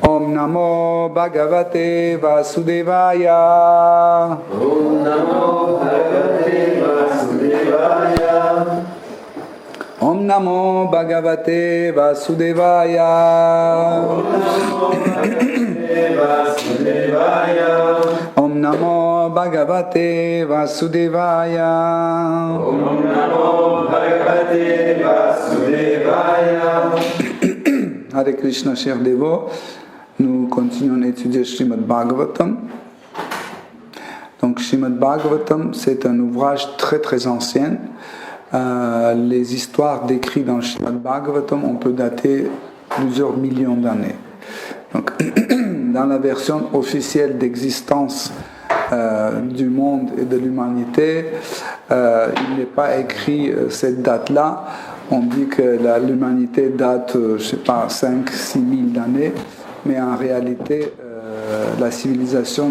Om Namo Bhagavate Vasudevaya. Om Namo Bhagavate Vasudevaya. Om Namo Bhagavate Vasudevaya. Om Namo Bhagavate Vasudevaya. Om Namo Bhagavate Vasudevaya. Om Namo Bhagavate Vasudevaya. Hare Krishna, chers dévots, nous continuons à étudier Srimad Bhagavatam. Donc Srimad Bhagavatam, c'est un ouvrage très très ancien. Les histoires décrites dans le Srimad Bhagavatam, on peut dater plusieurs millions d'années. Donc, dans la version officielle d'existence du monde et de l'humanité, il n'est pas écrit cette date-là. On dit que l'humanité date, je ne sais pas, 5-6 000 d'années, mais en réalité, la civilisation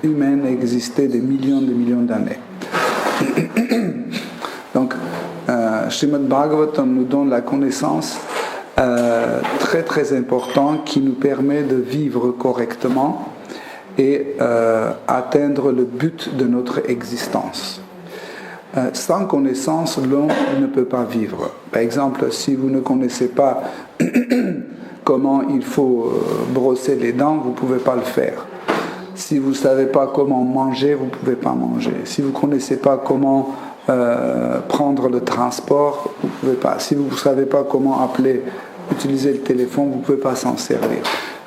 humaine existait des millions d'années. Donc, Srimad Bhagavatam nous donne la connaissance très très importante qui nous permet de vivre correctement et atteindre le but de notre existence. Sans connaissance, l'homme ne peut pas vivre. Par exemple, si vous ne connaissez pas comment il faut brosser les dents, vous ne pouvez pas le faire. Si vous ne savez pas comment manger, vous ne pouvez pas manger. Si vous ne connaissez pas comment prendre le transport, vous ne pouvez pas. Si vous ne savez pas comment utiliser le téléphone, vous ne pouvez pas s'en servir.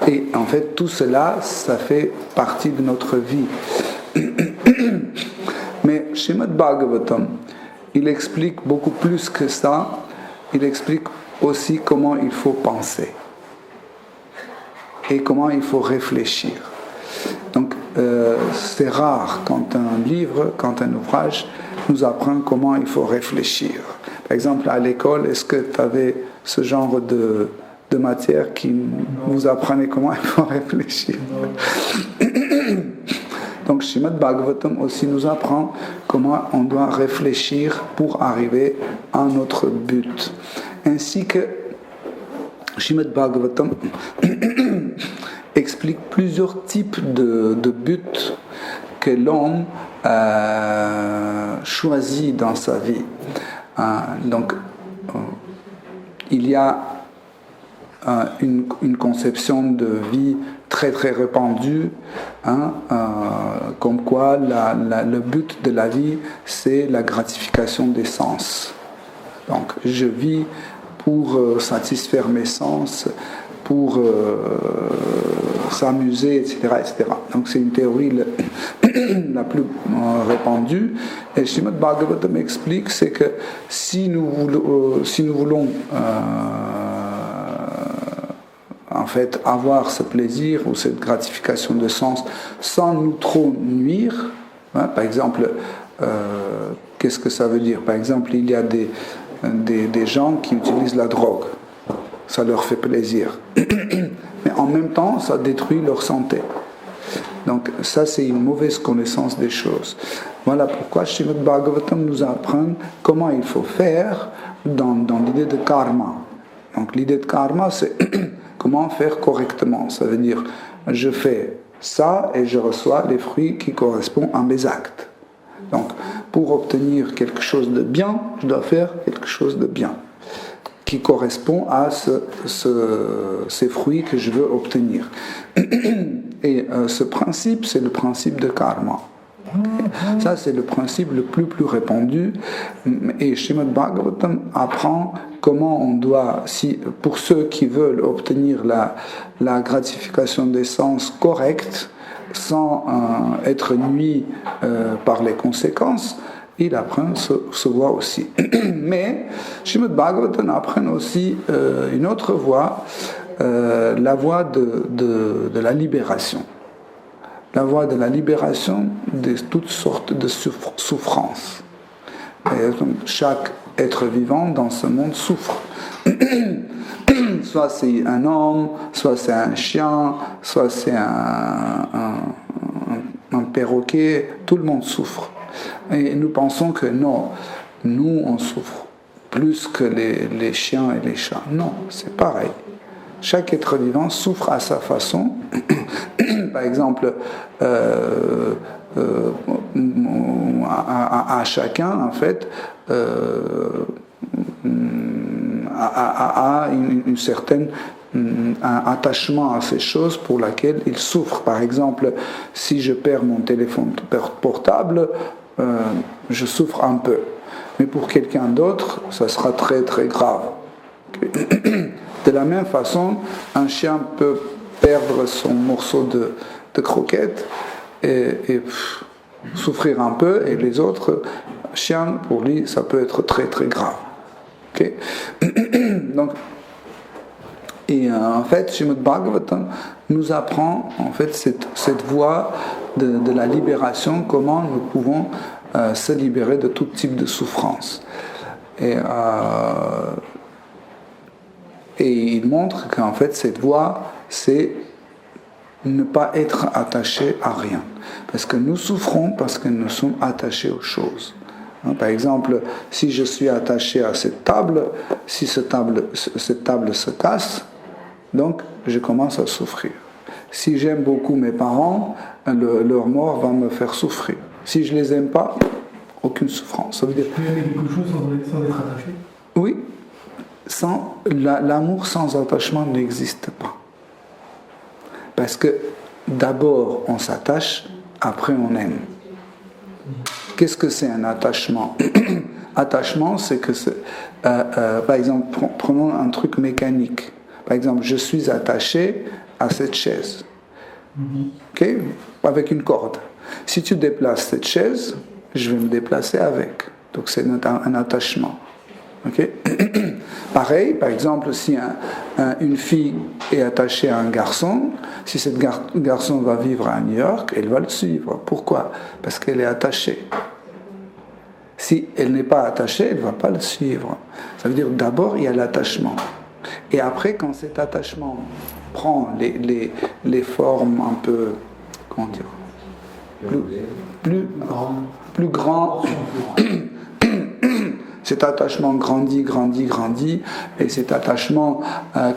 Et en fait, tout cela, ça fait partie de notre vie. Mais Srimad Bhagavatam, il explique beaucoup plus que ça. Il explique aussi comment il faut penser et comment il faut réfléchir. Donc, c'est rare quand un livre, quand un ouvrage nous apprend comment il faut réfléchir. Par exemple, à l'école, est-ce que tu avais ce genre de matière qui vous apprenait comment il faut réfléchir? Donc, Srimad Bhagavatam aussi nous apprend comment on doit réfléchir pour arriver à notre but. Ainsi que Srimad Bhagavatam explique plusieurs types de buts que l'homme choisit dans sa vie. Donc, il y a une conception de vie très très répandue, comme quoi le but de la vie, c'est la gratification des sens. Donc, je vis pour satisfaire mes sens, pour s'amuser, etc., etc. Donc c'est une théorie la plus répandue. Et Srimad Bhagavatam explique, c'est que si nous voulons en fait avoir ce plaisir ou cette gratification de sens sans nous trop nuire, par exemple, qu'est-ce que ça veut dire? Par exemple, il y a des gens qui utilisent la drogue. Ça leur fait plaisir. Mais en même temps, ça détruit leur santé. Donc ça, c'est une mauvaise connaissance des choses. Voilà pourquoi Srimad Bhagavatam nous apprend comment il faut faire dans l'idée de karma. Donc l'idée de karma, c'est comment faire correctement. Ça veut dire, je fais ça et je reçois les fruits qui correspondent à mes actes. Donc pour obtenir quelque chose de bien, je dois faire quelque chose de bien qui correspond à ces fruits que je veux obtenir. Et ce principe, c'est le principe de karma. Ça, c'est le principe le plus répandu. Et Srimad Bhagavatam apprend comment on doit, pour ceux qui veulent obtenir la gratification des sens correcte, sans être nuit par les conséquences, il apprend ce voie aussi. Mais Srimad Bhagavatam apprend aussi une autre voie, la voie de la libération. La voie de la libération de toutes sortes de souffrances. Et donc, chaque être vivant dans ce monde souffre. Soit c'est un homme, soit c'est un chien, soit c'est un perroquet, tout le monde souffre. Et nous pensons que non, nous on souffre plus que les chiens et les chats. Non, c'est pareil. Chaque être vivant souffre à sa façon. Par exemple, à chacun, en fait, a une certaine un attachement à ces choses pour laquelle il souffre. Par exemple, si je perds mon téléphone portable, je souffre un peu. Mais pour quelqu'un d'autre, ça sera très très grave. De la même façon, un chien peut perdre son morceau de croquette et souffrir un peu, et les autres chiens, pour lui, ça peut être très très grave. Okay? Donc, et en fait, Srimad Bhagavatam nous apprend en fait cette voie de la libération, comment nous pouvons se libérer de tout type de souffrance. Et il montre qu'en fait, cette voie, c'est ne pas être attaché à rien. Parce que nous souffrons parce que nous sommes attachés aux choses. Par exemple, si je suis attaché à cette table, si cette table se casse, donc je commence à souffrir. Si j'aime beaucoup mes parents, leur mort va me faire souffrir. Si je ne les aime pas, aucune souffrance. Ça veut dire... Tu peux aimer quelque chose sans être attaché? Oui. L'amour sans attachement n'existe pas. Parce que d'abord on s'attache, après on aime. Qu'est-ce que c'est un attachement? Attachement, c'est que, par exemple, prenons un truc mécanique. Par exemple, je suis attaché à cette chaise, okay? Avec une corde. Si tu déplaces cette chaise, je vais me déplacer avec. Donc c'est un attachement. Okay? Pareil, par exemple, si une fille est attachée à un garçon, si ce garçon va vivre à New York, elle va le suivre. Pourquoi? Parce qu'elle est attachée. Si elle n'est pas attachée, elle ne va pas le suivre. Ça veut dire d'abord il y a l'attachement. Et après, quand cet attachement prend les formes un peu, comment dire, plus grand, cet attachement grandit, et cet attachement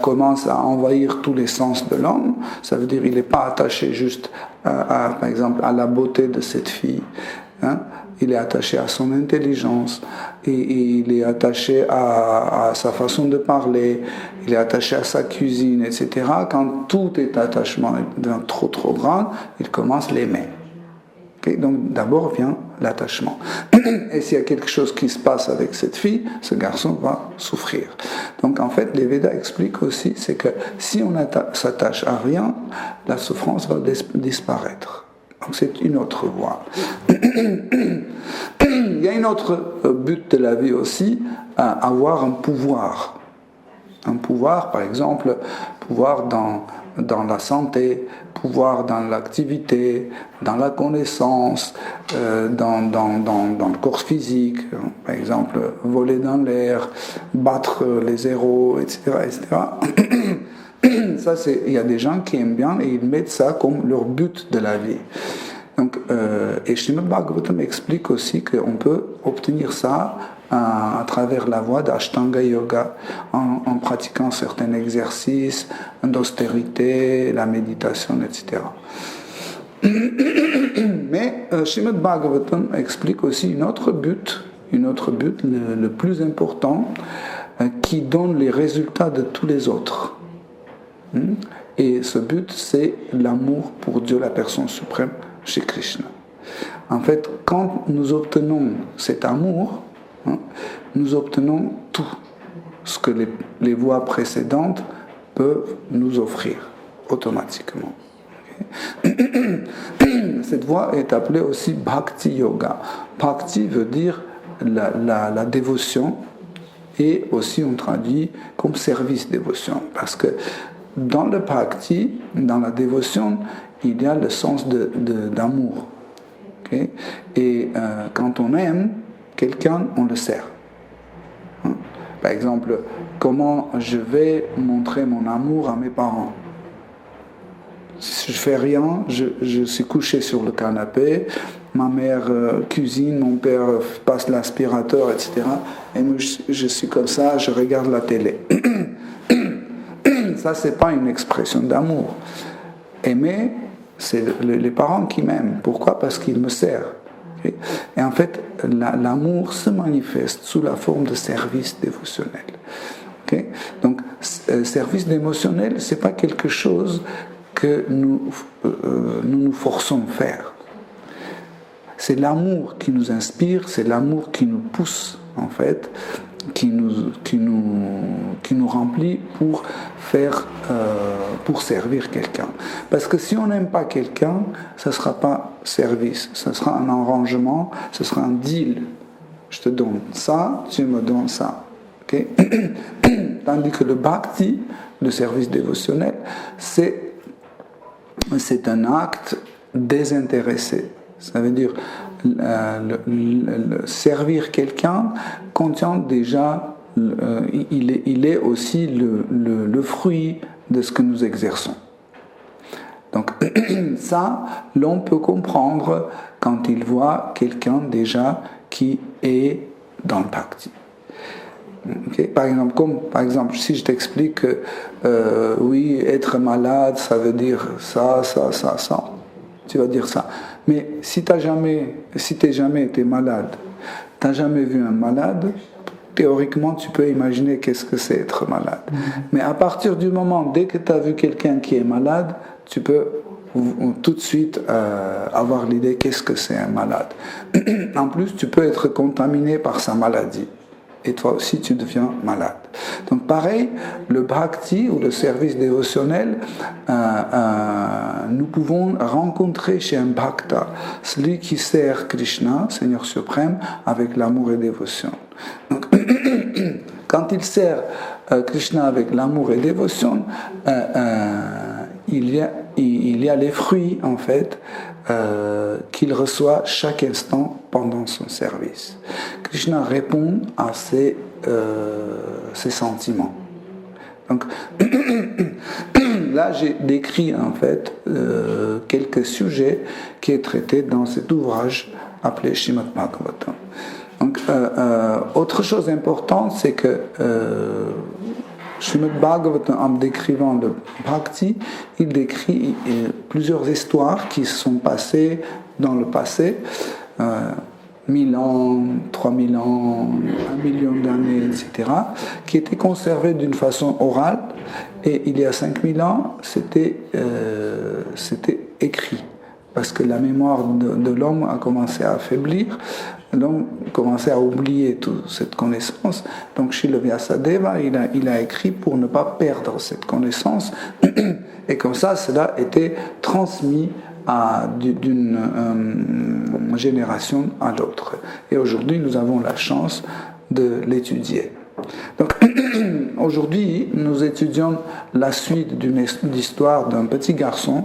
commence à envahir tous les sens de l'homme. Ça veut dire qu'il n'est pas attaché juste, par exemple, à la beauté de cette fille. Hein? Il est attaché à son intelligence, et il est attaché à sa façon de parler, il est attaché à sa cuisine, etc. Quand tout est attachement devient trop grand, il commence à l'aimer. Okay? Donc d'abord vient l'attachement. Et s'il y a quelque chose qui se passe avec cette fille, ce garçon va souffrir. Donc en fait, les Védas expliquent aussi, c'est que si on s'attache à rien, la souffrance va disparaître. Donc c'est une autre voie. Il y a un autre but de la vie aussi, avoir un pouvoir. Un pouvoir, par exemple, pouvoir dans la santé, pouvoir dans l'activité, dans la connaissance, dans le corps physique, par exemple, voler dans l'air, battre les héros, etc. etc. Ça, il y a des gens qui aiment bien et ils mettent ça comme leur but de la vie. Donc, et Srimad Bhagavatam explique aussi qu'on peut obtenir ça à travers la voie d'Ashtanga Yoga, en pratiquant certains exercices d'austérité, la méditation, etc. Mais Srimad Bhagavatam explique aussi un autre but, le plus important, qui donne les résultats de tous les autres. Et ce but, c'est l'amour pour Dieu, la personne suprême, chez Krishna. En fait, quand nous obtenons cet amour, nous obtenons tout ce que les voies précédentes peuvent nous offrir automatiquement. Cette voie est appelée aussi Bhakti Yoga. Bhakti veut dire la dévotion, et aussi on traduit comme service dévotion, parce que dans le Bhakti, dans la dévotion, il y a le sens d'amour. Okay? Et quand on aime quelqu'un, on le sert. Par exemple, comment je vais montrer mon amour à mes parents? Si je fais rien, je suis couché sur le canapé, ma mère cuisine, mon père passe l'aspirateur, etc. Et moi, je suis comme ça, je regarde la télé. Ça, c'est pas une expression d'amour. Aimer, c'est les parents qui m'aiment. Pourquoi? Parce qu'ils me servent. Okay? Et en fait, l'amour se manifeste sous la forme de service dévotionnel. Okay? Donc, service dévotionnel, c'est pas quelque chose que nous nous forçons à faire. C'est l'amour qui nous inspire, c'est l'amour qui nous pousse, en fait, qui nous remplit pour servir quelqu'un. Parce que si on n'aime pas quelqu'un, ça ne sera pas service, ça sera un arrangement, ce sera un deal. Je te donne ça, tu me donnes ça. Okay? Tandis que le bhakti, le service dévotionnel, c'est un acte désintéressé. Ça veut dire servir quelqu'un contient déjà, il est aussi le fruit de ce que nous exerçons. Donc ça, l'on peut comprendre quand il voit quelqu'un déjà qui est dans le bhakti. Okay. Par exemple, si je t'explique que oui, être malade, ça veut dire ça, tu vas dire ça. Mais si tu n'as jamais été malade, tu n'as jamais vu un malade, théoriquement, tu peux imaginer qu'est-ce que c'est être malade. Mais à partir du moment, dès que tu as vu quelqu'un qui est malade, tu peux tout de suite avoir l'idée qu'est-ce que c'est un malade. En plus, tu peux être contaminé par sa maladie. Et toi aussi tu deviens malade. Donc pareil, le bhakti ou le service dévotionnel, nous pouvons rencontrer chez un bhakta celui qui sert Krishna, Seigneur suprême, avec l'amour et dévotion. Donc quand il sert Krishna avec l'amour et dévotion, il y a les fruits en fait qu'il reçoit chaque instant pendant son service. Krishna répond à ses sentiments. Donc là, j'ai décrit en fait quelques sujets qui est traité dans cet ouvrage appelé Srimad Bhagavatam. Donc, autre chose importante, c'est que Srimad Bhagavatam, en décrivant le Bhakti, il décrit plusieurs histoires qui se sont passées dans le passé, 1000 ans, 3000 ans, 1 million d'années, etc., qui étaient conservées d'une façon orale, et il y a 5000 ans, c'était écrit. Parce que la mémoire de l'homme a commencé à affaiblir, l'homme a commencé à oublier toute cette connaissance. Donc Srila Vyasadeva, il a écrit pour ne pas perdre cette connaissance. Et comme ça, cela était transmis d'une génération à l'autre. Et aujourd'hui, nous avons la chance de l'étudier. Donc aujourd'hui, nous étudions la suite d'une histoire d'un petit garçon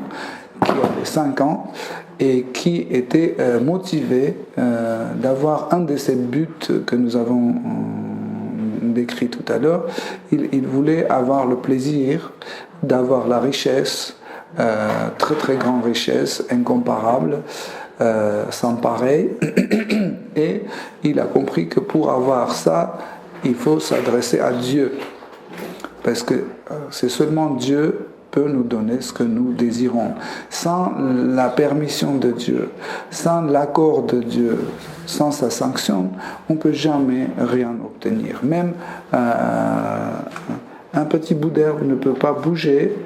qui avait 5 ans et qui était motivé d'avoir un de ces buts que nous avons décrit tout à l'heure. Il voulait avoir le plaisir d'avoir la richesse, très très grande richesse, incomparable, sans pareil. Et il a compris que pour avoir ça, il faut s'adresser à Dieu. Parce que c'est seulement Dieu peut nous donner ce que nous désirons. Sans la permission de Dieu, sans l'accord de Dieu, sans sa sanction, on ne peut jamais rien obtenir. Même un petit bout d'herbe ne peut pas bouger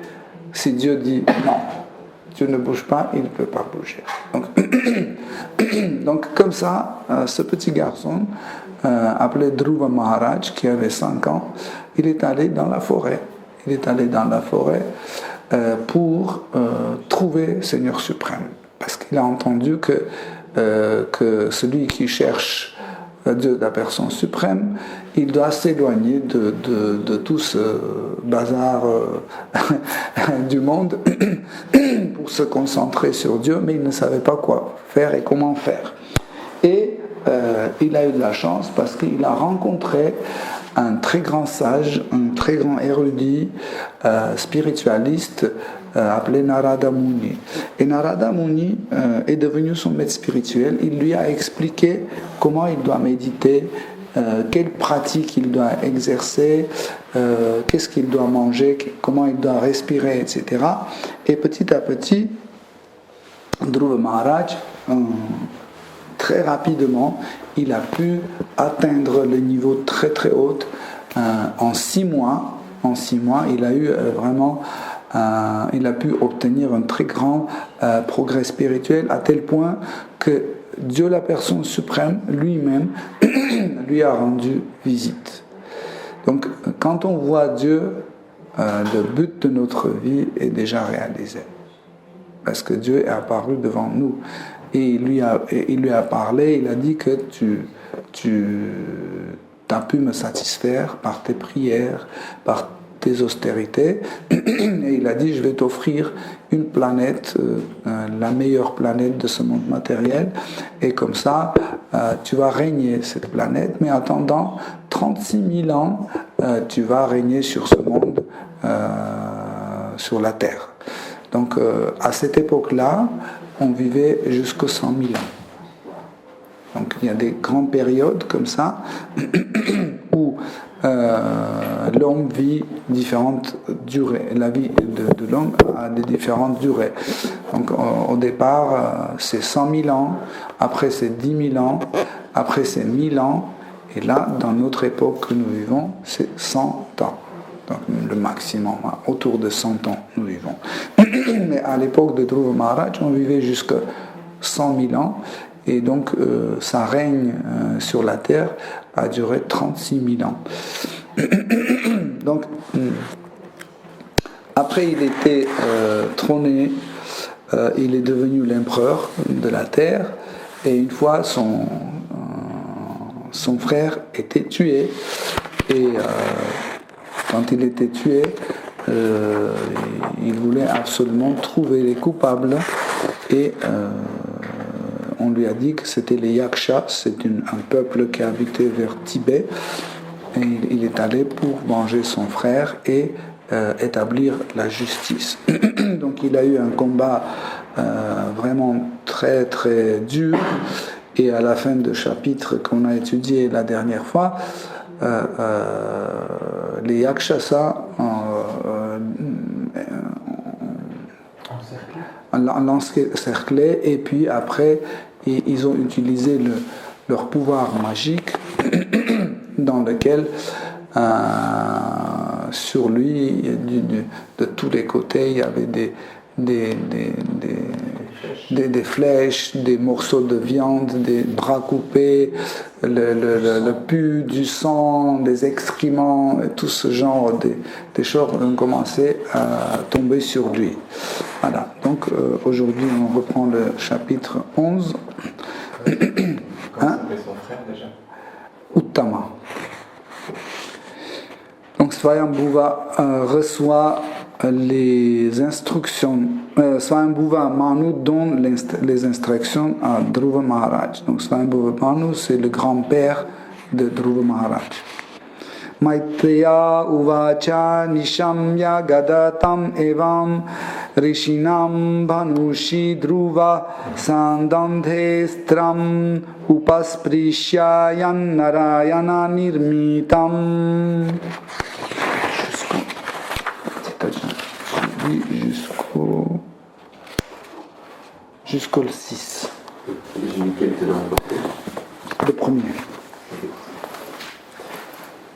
si Dieu dit non. Dieu ne bouge pas, il ne peut pas bouger. Donc comme ça, ce petit garçon, appelé Dhruva Maharaj, qui avait 5 ans, il est allé dans la forêt. Il est allé dans la forêt pour trouver Seigneur suprême. Parce qu'il a entendu que celui qui cherche Dieu, la personne suprême, il doit s'éloigner de tout ce bazar du monde pour se concentrer sur Dieu, mais il ne savait pas quoi faire et comment faire. Et il a eu de la chance parce qu'il a rencontré un très grand sage, un très grand érudit spiritualiste appelé Narada Muni. Et Narada Muni est devenu son maître spirituel. Il lui a expliqué comment il doit méditer quelle pratique il doit exercer, qu'est-ce qu'il doit manger, comment il doit respirer, etc. Et petit à petit, Dhruva Maharaj, très rapidement, il a pu atteindre le niveau très très haut. En 6 mois, il a eu vraiment, il a pu obtenir un très grand progrès spirituel à tel point que Dieu, la personne suprême, lui-même, lui a rendu visite. Donc, quand on voit Dieu, le but de notre vie est déjà réalisé. Parce que Dieu est apparu devant nous. Et il lui a parlé, il a dit que tu as pu me satisfaire par tes prières, par tes austérités. Et il a dit, je vais t'offrir une planète, la meilleure planète de ce monde matériel. Et comme ça, tu vas régner cette planète. Mais en attendant 36 000 ans, tu vas régner sur ce monde, sur la Terre. Donc, à cette époque-là, on vivait jusqu'aux 100 000 ans. Donc il y a des grandes périodes comme ça où l'homme vit différentes durées. La vie de l'homme a des différentes durées. Donc au départ, c'est 100 000 ans, après c'est 10 000 ans, après c'est 1000 ans, et là, dans notre époque que nous vivons, c'est 100 ans. Donc le maximum, autour de 100 ans, nous vivons. Mais à l'époque de Dhruva Maharaj, on vivait jusqu'à 100 000 ans, et donc sa règne sur la terre a duré 36 000 ans. Donc, après il était trôné, il est devenu l'empereur de la terre, et une fois son frère était tué, et quand il était tué, il voulait absolument trouver les coupables, et on lui a dit que c'était les Yakshas, c'est un peuple qui habitait vers Tibet, et il est allé pour venger son frère et établir la justice. Donc il a eu un combat vraiment très très dur, et à la fin du chapitre qu'on a étudié la dernière fois, les Yakshasa l'encerclaient, et puis après ils ont utilisé leur pouvoir magique dans lequel sur lui de tous les côtés il y avait des flèches, des morceaux de viande, des bras coupés, le pu, du sang, des excréments, tout ce genre des choses ont commencé à tomber sur lui. Voilà, donc aujourd'hui on reprend le chapitre 11. Comment s'appelait son frère déjà? Uttama. Donc Swayambhuva reçoit les instructions, Swayambhuva Manu donne les instructions à Dhruva Maharaj. Donc Swayambhuva Manu, c'est le grand-père de Dhruva Maharaj. Maitreya uvacha nishamya gadatam evam rishinam bhanushi dhruva sandandhestram upasprishayan narayana nirmitam. Jusqu'au 6. Le premier.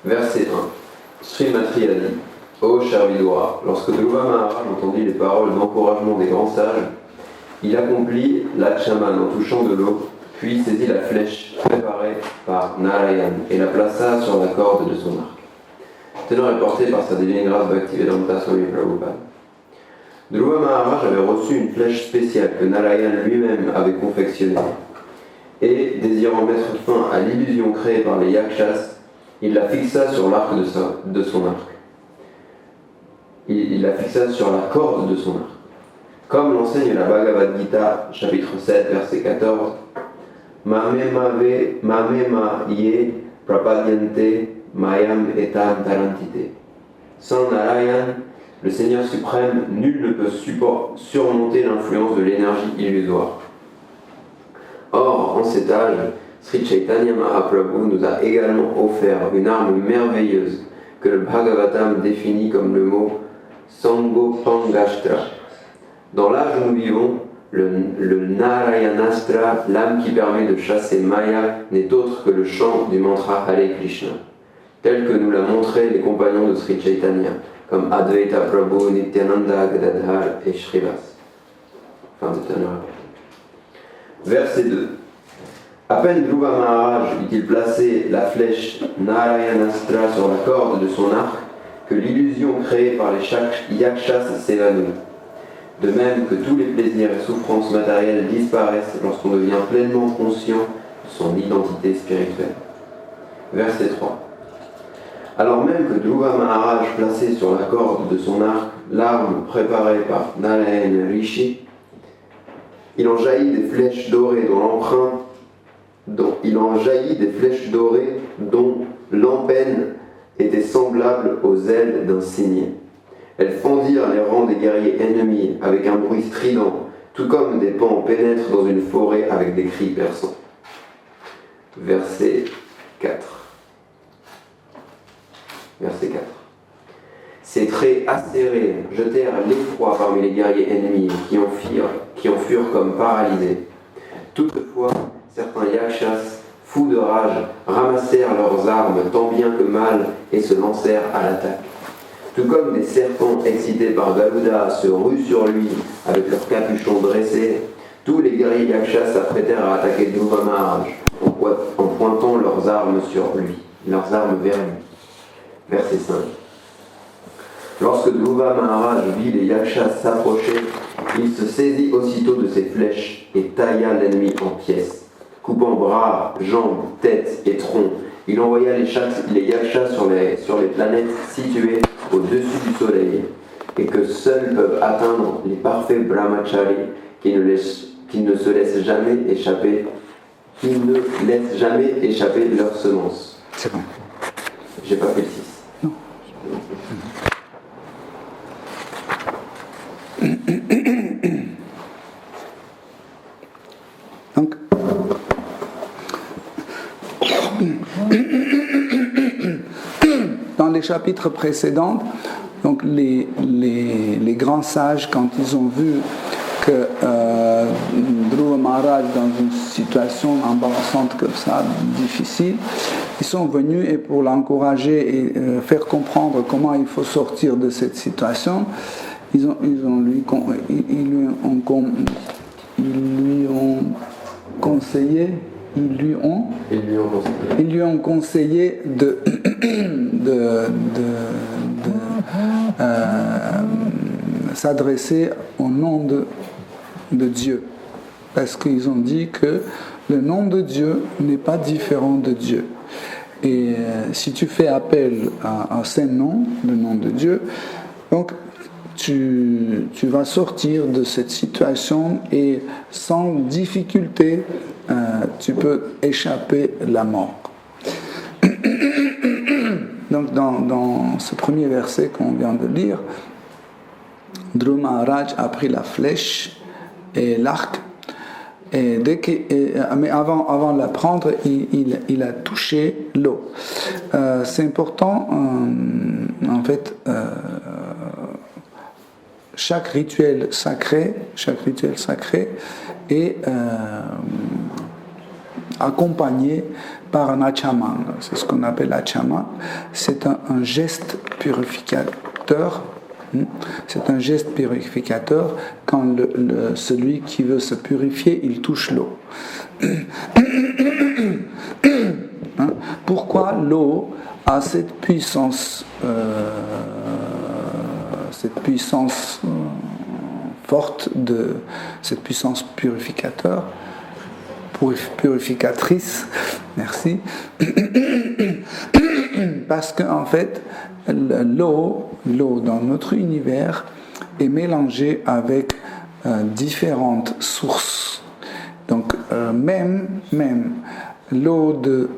Verset 1. Srimati a dit: Ô cher Vidura, lorsque Dhruva Maharaj entendit les paroles d'encouragement des grands sages, il accomplit l'Akshaman en touchant de l'eau, puis saisit la flèche préparée par Narayan et la plaça sur la corde de son arc. Tenant est porté par sa divine grâce Bhaktivedanta Swami Prabhupada. Dhruva Maharaj avait reçu une flèche spéciale que Narayan lui-même avait confectionnée, et, désirant mettre fin à l'illusion créée par les Yakshas, il la fixa sur l'arc de son arc. Il la fixa sur la corde de son arc. Comme l'enseigne la Bhagavad Gita, chapitre 7, verset 14, Mamema ye prapadyante mayam etam tarantite. Sans Narayan, le Seigneur suprême, nul ne peut surmonter l'influence de l'énergie illusoire. Or, en cet âge, Sri Chaitanya Mahaprabhu nous a également offert une arme merveilleuse que le Bhagavatam définit comme le mot Sangopangashtra. Dans l'âge où nous vivons, le Narayanastra, l'âme qui permet de chasser Maya, n'est autre que le chant du mantra Hare Krishna, tel que nous l'a montré les compagnons de Sri Chaitanya, comme Advaita Prabhu, Nityananda, Gadadhar et Shrivas. Fin de teneur. Verset 2. À peine Dhruva Maharaj eut-il placé la flèche Narayanastra sur la corde de son arc, que l'illusion créée par les yakshas s'évanouit. De même que tous les plaisirs et souffrances matérielles disparaissent lorsqu'on devient pleinement conscient de son identité spirituelle. Verset 3. Alors même que Dhruva Maharaj plaçait sur la corde de son arc l'arme préparée par Narayana Rishi, il en jaillit des flèches dorées dont l'empenne était semblable aux ailes d'un cygne. Elles fendirent les rangs des guerriers ennemis avec un bruit strident, tout comme des paons pénètrent dans une forêt avec des cris perçants. Verset 4. Verset 4. Ses traits acérés jetèrent l'effroi parmi les guerriers ennemis qui en furent comme paralysés. Toutefois, certains yakshas, fous de rage, ramassèrent leurs armes tant bien que mal et se lancèrent à l'attaque. Tout comme des serpents excités par Garuda se ruent sur lui avec leurs capuchons dressés, tous les guerriers yakshas s'apprêtèrent à attaquer Dhruva Maharaj en pointant leurs armes vers lui. Verset 5. Lorsque Dhruva Maharaj vit les yakshas s'approcher, il se saisit aussitôt de ses flèches et tailla l'ennemi en pièces, coupant bras, jambes, tête et tronc. Il envoya les yakshas sur les planètes situées au-dessus du soleil, et que seuls peuvent atteindre les parfaits brahmacharis qui ne laissent jamais échapper leur semence. C'est bon. J'ai pas fait le 6. Non. Donc, dans les chapitres précédents, donc les grands sages, quand ils ont vu que Dhruva Maharaj dans une situation embarrassante comme ça, difficile, ils sont venus et pour l'encourager et faire comprendre comment il faut sortir de cette situation, ils lui ont conseillé de s'adresser au nom de Dieu, parce qu'ils ont dit que le nom de Dieu n'est pas différent de Dieu. Et si tu fais appel à ce nom, le nom de Dieu, donc tu vas sortir de cette situation et sans difficulté, tu peux échapper à la mort. Donc dans ce premier verset qu'on vient de lire, Dhruva Maharaj a pris la flèche et l'arc, et mais avant de la prendre, il a touché l'eau. C'est important, en fait, chaque rituel sacré est accompagné par un achaman. C'est ce qu'on appelle achaman. C'est un geste purificateur. C'est un geste purificateur quand celui qui veut se purifier, il touche l'eau. Pourquoi l'eau a cette puissance forte, cette puissance purificatrice, merci, parce qu'en fait, l'eau dans notre univers est mélangée avec différentes sources. Donc même l'eau de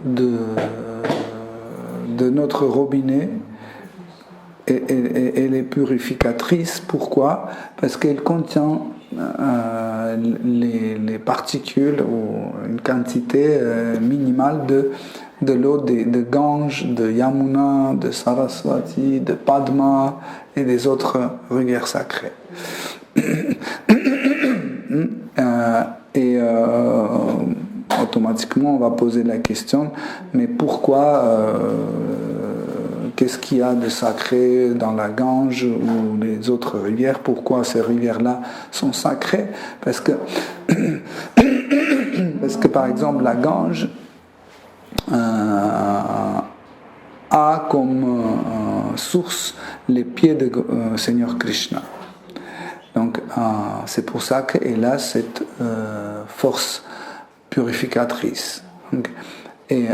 notre robinet elle est purificatrice. Pourquoi? Parce qu'elle contient les particules ou une quantité minimale de l'eau de Gange, de Yamuna, de Saraswati, de Padma et des autres rivières sacrées. Automatiquement on va poser la question, mais pourquoi qu'est-ce qu'il y a de sacré dans la Gange ou les autres rivières? Pourquoi ces rivières-là sont sacrées? Parce que par exemple la Gange a comme source les pieds de Seigneur Krishna. Donc c'est pour ça qu'elle a cette force purificatrice. Donc, et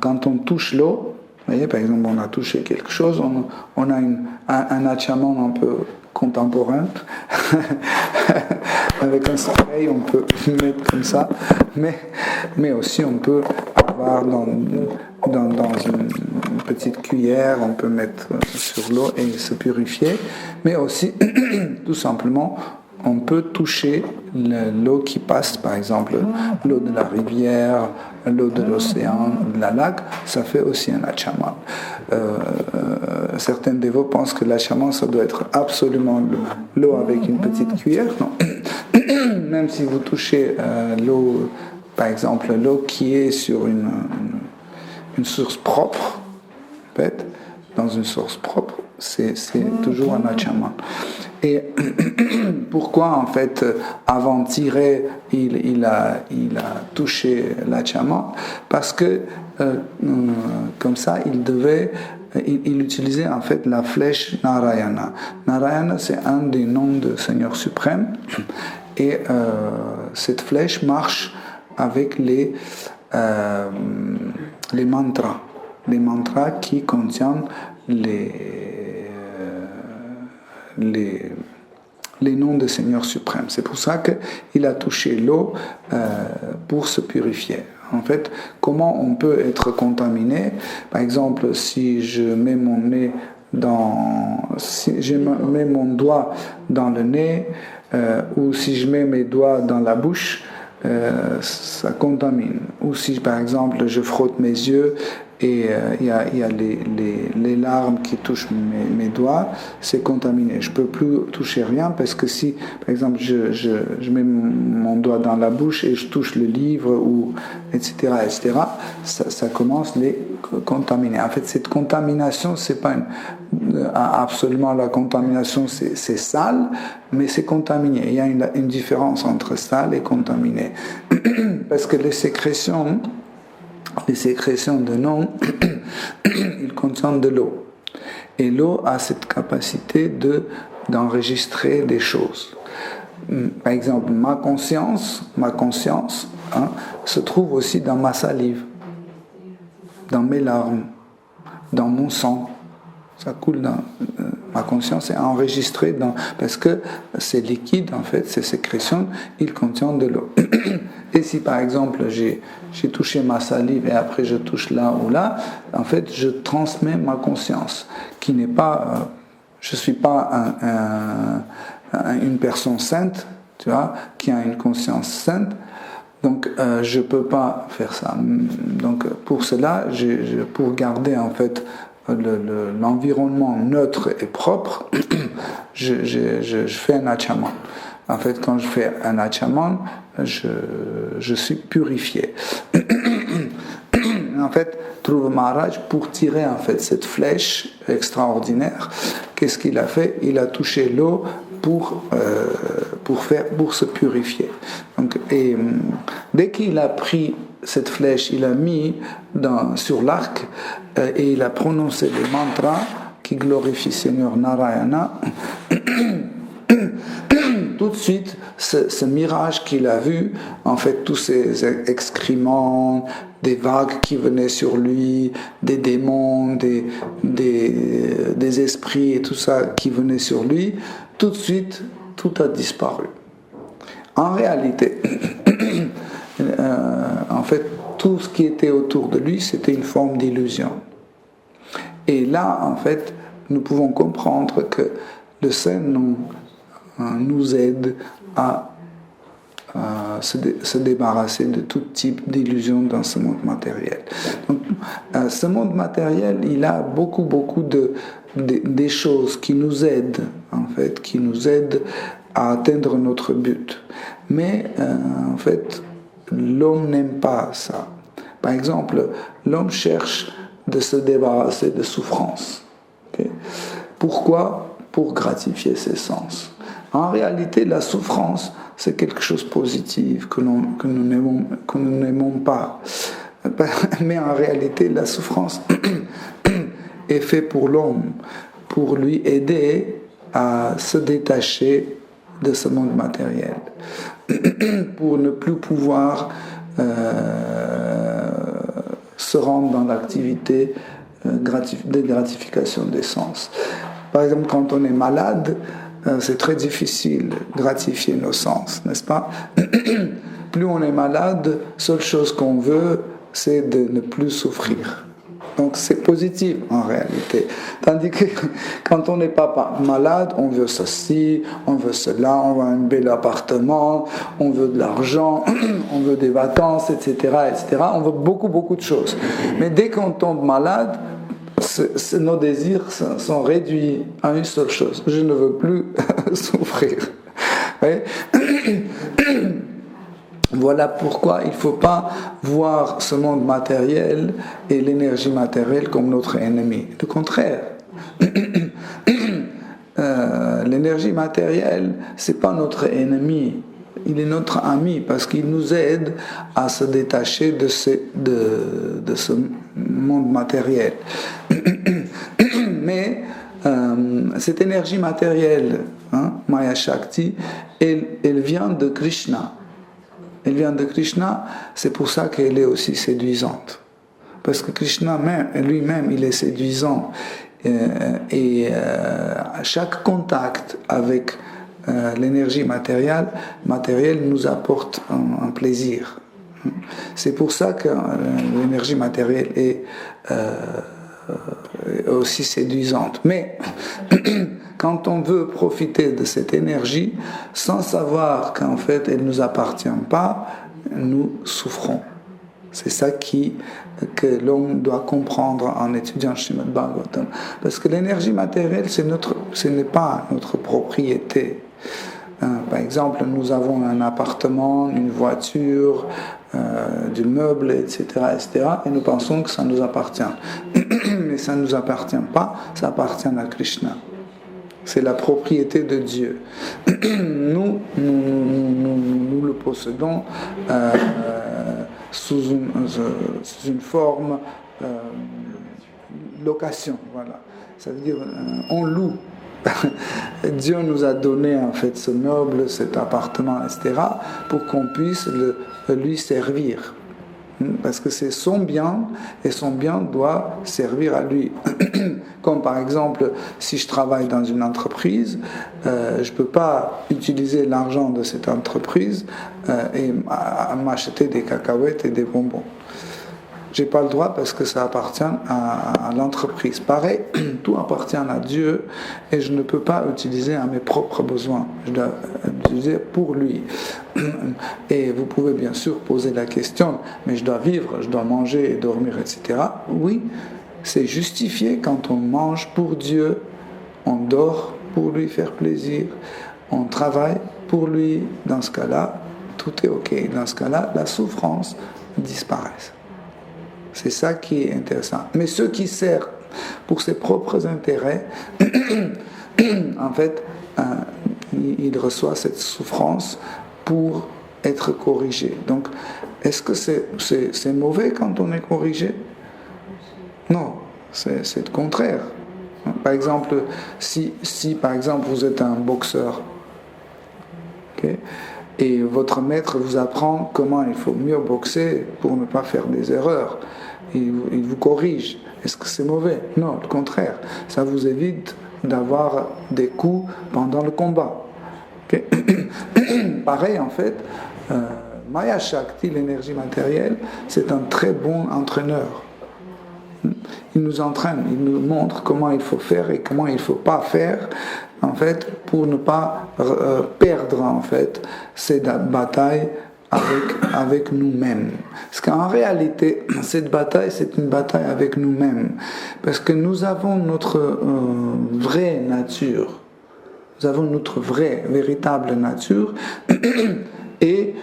quand on touche l'eau, vous voyez, par exemple, on a touché quelque chose, on a un achaman un peu contemporain. Avec un soleil, on peut mettre comme ça, mais aussi on peut avoir dans une petite cuillère, on peut mettre sur l'eau et se purifier, mais aussi, tout simplement, on peut toucher l'eau qui passe, par exemple, l'eau de la rivière, l'eau de l'océan, de la lac, ça fait aussi un achaman. Certains dévots pensent que l'achaman, ça doit être absolument l'eau avec une petite cuillère. Non. Même si vous touchez l'eau, par exemple, l'eau qui est sur une source propre, en fait, dans une source propre, c'est toujours un achaman. Et pourquoi, en fait, avant de tirer, il a touché l'achaman? Parce que, comme ça, il utilisait, en fait, la flèche Narayana. Narayana, c'est un des noms de Seigneur suprême. Et cette flèche marche avec les mantras. Les mantras qui contiennent les noms de Seigneur suprême. C'est pour ça qu'il a touché l'eau pour se purifier. En fait, comment on peut être contaminé? Par exemple, si je mets mon doigt dans le nez, ou si je mets mes doigts dans la bouche, ça contamine. Ou si, par exemple, je frotte mes yeux et il y a les larmes qui touchent mes doigts, c'est contaminé. Je ne peux plus toucher rien parce que si, par exemple, je mets mon doigt dans la bouche et je touche le livre, ou etc., ça commence à les contaminer. En fait, cette contamination, c'est pas absolument la contamination, c'est sale, mais c'est contaminé. Il y a une différence entre sale et contaminé. Parce que les sécrétions de nom, ils contiennent de l'eau. Et l'eau a cette capacité d'enregistrer des choses. Par exemple, ma conscience se trouve aussi dans ma salive, dans mes larmes, dans mon sang. Ça coule dans... ma conscience est enregistrée parce que ces liquides, en fait, ces sécrétions, ils contiennent de l'eau. Et si par exemple j'ai touché ma salive et après je touche là ou là, en fait je transmets ma conscience, qui n'est pas, je suis pas une personne sainte, tu vois, qui a une conscience sainte. Donc je peux pas faire ça. Donc pour cela, pour garder en fait l'environnement neutre et propre, je fais un achaman. En fait, quand je fais un achaman, je suis purifié. En fait, Dhruva Maharaj, pour tirer en fait cette flèche extraordinaire, qu'est-ce qu'il a fait? Il a touché l'eau pour se purifier. Donc, et dès qu'il a pris cette flèche, il a mis sur l'arc et il a prononcé les mantras qui glorifient Seigneur Narayana. Tout de suite, ce mirage qu'il a vu, en fait, tous ces excréments, des vagues qui venaient sur lui, des démons, des esprits et tout ça qui venaient sur lui, tout de suite, tout a disparu. En réalité, en fait, tout ce qui était autour de lui, c'était une forme d'illusion. Et là, en fait, nous pouvons comprendre que le Saint-Nom nous aide à se débarrasser de tout type d'illusions dans ce monde matériel. Donc, ce monde matériel, il a beaucoup des choses qui nous aident, en fait, qui nous aident à atteindre notre but. Mais, en fait, l'homme n'aime pas ça. Par exemple, l'homme cherche de se débarrasser de souffrance. Okay? Pourquoi? Pour gratifier ses sens. En réalité, la souffrance, c'est quelque chose de positif que nous n'aimons pas. Mais en réalité, la souffrance est faite pour l'homme, pour lui aider à se détacher de ce monde matériel, pour ne plus pouvoir se rendre dans l'activité de gratification des sens. Par exemple, quand on est malade, c'est très difficile de gratifier nos sens, n'est-ce pas? Plus on est malade, seule chose qu'on veut, c'est de ne plus souffrir. Donc c'est positif en réalité. Tandis que quand on n'est pas malade, on veut ceci, on veut cela, on veut un bel appartement, on veut de l'argent, on veut des vacances, etc., etc. On veut beaucoup de choses. Mais dès qu'on tombe malade, nos désirs sont réduits à une seule chose. Je ne veux plus souffrir. Voilà pourquoi il ne faut pas voir ce monde matériel et l'énergie matérielle comme notre ennemi. Le contraire. L'énergie matérielle, ce n'est pas notre ennemi. Il est notre ami parce qu'il nous aide à se détacher de ce monde matériel. Mais cette énergie matérielle, Maya Shakti, elle vient de Krishna. Elle vient de Krishna, c'est pour ça qu'elle est aussi séduisante. Parce que Krishna lui-même, il est séduisant. Et chaque contact avec l'énergie matérielle nous apporte un plaisir. C'est pour ça que l'énergie matérielle est aussi séduisante. Mais quand on veut profiter de cette énergie, sans savoir qu'en fait elle ne nous appartient pas, nous souffrons. C'est ça que l'homme doit comprendre en étudiant Srimad Bhagavatam. Parce que l'énergie matérielle, ce n'est pas notre propriété. Par exemple, nous avons un appartement, une voiture, du meuble, etc., et nous pensons que ça nous appartient. Mais ça ne nous appartient pas, ça appartient à Krishna. C'est la propriété de Dieu. Nous le possédons sous une forme location. Voilà. Ça veut dire on loue. Dieu nous a donné en fait ce meuble, cet appartement, etc., pour qu'on puisse lui servir. Parce que c'est son bien et son bien doit servir à lui. Comme par exemple, si je travaille dans une entreprise, je ne peux pas utiliser l'argent de cette entreprise et m'acheter des cacahuètes et des bonbons. Je n'ai pas le droit parce que ça appartient à l'entreprise. Pareil, tout appartient à Dieu et je ne peux pas utiliser à mes propres besoins. Je dois utiliser pour lui. Et vous pouvez bien sûr poser la question, mais je dois vivre, je dois manger et dormir, etc. Oui, c'est justifié quand on mange pour Dieu, on dort pour lui faire plaisir, on travaille pour lui. Dans ce cas-là, tout est OK. Dans ce cas-là, la souffrance disparaît. C'est ça qui est intéressant. Mais ceux qui servent pour ses propres intérêts, en fait, ils reçoivent cette souffrance pour être corrigés. Donc, est-ce que c'est mauvais quand on est corrigé? Non, c'est le contraire. Par exemple, si par exemple vous êtes un boxeur, okay, et votre maître vous apprend comment il faut mieux boxer pour ne pas faire des erreurs, il vous corrige. Est-ce que c'est mauvais? Non, le contraire. Ça vous évite d'avoir des coups pendant le combat. Okay. Pareil, en fait, Maya Shakti, l'énergie matérielle, c'est un très bon entraîneur. il nous entraîne, il nous montre comment il faut faire et comment il ne faut pas faire, en fait, pour ne pas perdre, en fait, cette bataille avec nous-mêmes. Parce qu'en réalité, cette bataille, c'est une bataille avec nous-mêmes. Parce que nous avons notre vraie nature. Nous avons notre vraie, véritable nature et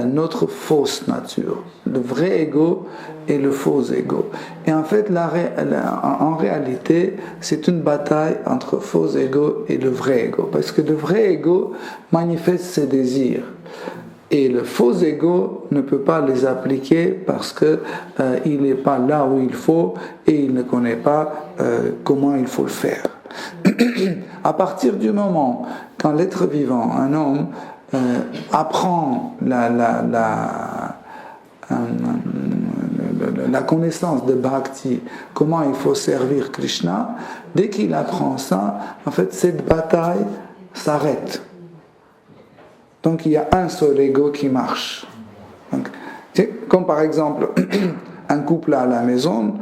notre fausse nature. Le vrai ego et le faux ego. Et en fait, en réalité, c'est une bataille entre faux ego et le vrai ego. Parce que le vrai ego manifeste ses désirs. Et le faux ego ne peut pas les appliquer parce qu'il n'est pas là où il faut et il ne connaît pas comment il faut le faire. À partir du moment quand l'être vivant, un homme, apprend la connaissance de Bhakti, comment il faut servir Krishna, dès qu'il apprend ça, en fait, cette bataille s'arrête. Donc il y a un seul ego qui marche. Donc, comme par exemple un couple à la maison,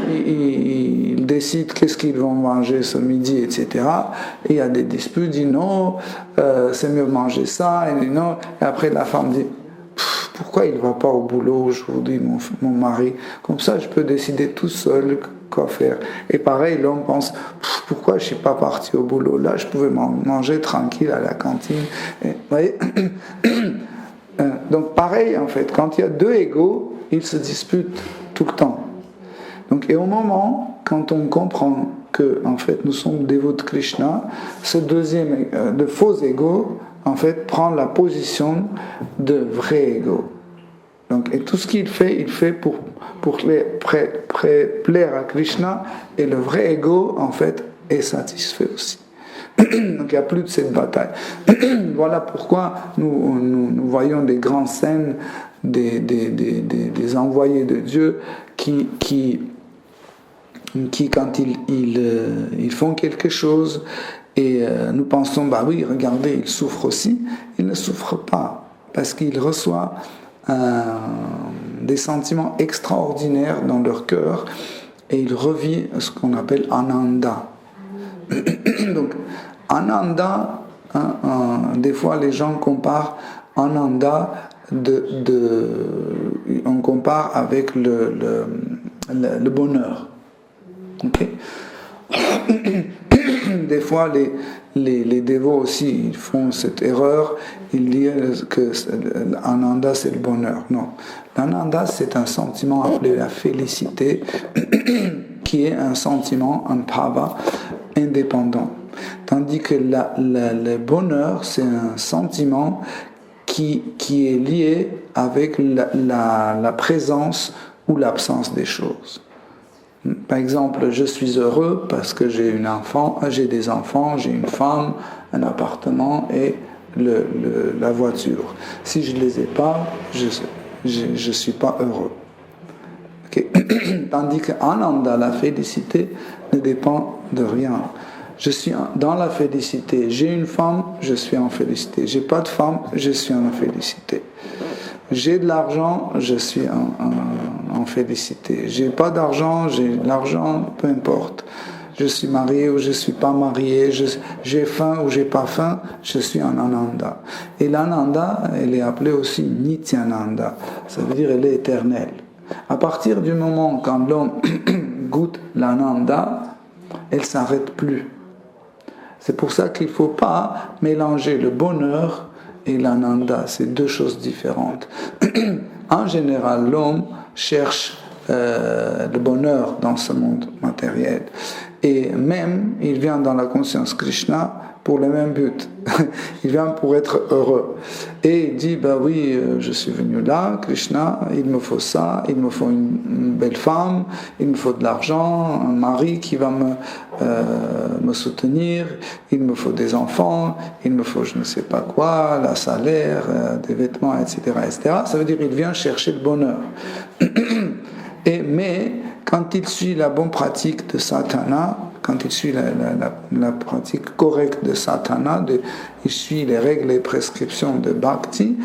ils décident qu'est-ce qu'ils vont manger ce midi, etc. Et il y a des disputes, dit non, c'est mieux manger ça, et non. Et après la femme dit pourquoi il ne va pas au boulot aujourd'hui, mon mari? Comme ça, je peux décider tout seul quoi faire. Et pareil, l'homme pense pourquoi je ne suis pas parti au boulot? Là, je pouvais manger tranquille à la cantine. Et, vous voyez. Donc pareil, en fait, quand il y a deux égos, ils se disputent tout le temps. Donc, et au moment, quand on comprend que en fait, nous sommes dévots de Krishna, ce deuxième, de faux ego, en fait, prend la position de vrai ego. Donc, et tout ce qu'il fait, il fait pour plaire à Krishna, et le vrai ego, en fait, est satisfait aussi. Donc, il n'y a plus de cette bataille. Voilà pourquoi nous voyons des grandes scènes, des envoyés de Dieu qui quand ils font quelque chose, et nous pensons, bah oui, regardez, ils souffrent aussi. Ils ne souffrent pas, parce qu'ils reçoivent des sentiments extraordinaires dans leur cœur, et ils revivent ce qu'on appelle Ananda. Donc, Ananda, des fois les gens comparent Ananda, on compare avec le bonheur. Okay. Des fois, les dévots aussi ils font cette erreur, ils disent que l'ananda c'est le bonheur. Non, l'ananda c'est un sentiment appelé la félicité, qui est un sentiment, un bhava indépendant. Tandis que le bonheur c'est un sentiment qui est lié avec la présence ou l'absence des choses. Par exemple, je suis heureux parce que j'ai des enfants, j'ai une femme, un appartement et la voiture. Si je ne les ai pas, je ne suis pas heureux. Okay. Tandis qu'Ananda, la félicité, ne dépend de rien. Je suis dans la félicité. J'ai une femme, je suis en félicité. J'ai pas de femme, je suis en félicité. J'ai de l'argent, je suis en félicité. J'ai pas d'argent, j'ai de l'argent, peu importe. Je suis marié ou je suis pas marié, j'ai faim ou j'ai pas faim, je suis en ananda. Et l'ananda, elle est appelée aussi nityananda. Ça veut dire elle est éternelle. À partir du moment quand l'homme goûte l'ananda, elle s'arrête plus. C'est pour ça qu'il ne faut pas mélanger le bonheur et l'ananda, c'est deux choses différentes. En général, l'homme cherche le bonheur dans ce monde matériel. Et même, il vient dans la conscience Krishna pour le même but. Il vient pour être heureux. Et il dit, bah oui, je suis venu là, Krishna, il me faut ça, il me faut une belle femme, il me faut de l'argent, un mari qui va me soutenir, il me faut des enfants, il me faut je ne sais pas quoi, la salaire, des vêtements, etc., etc. Ça veut dire qu'il vient chercher le bonheur. Mais quand il suit la bonne pratique de sadhana, quand il suit la pratique correcte de sadhana, il suit les règles et prescriptions de bhakti,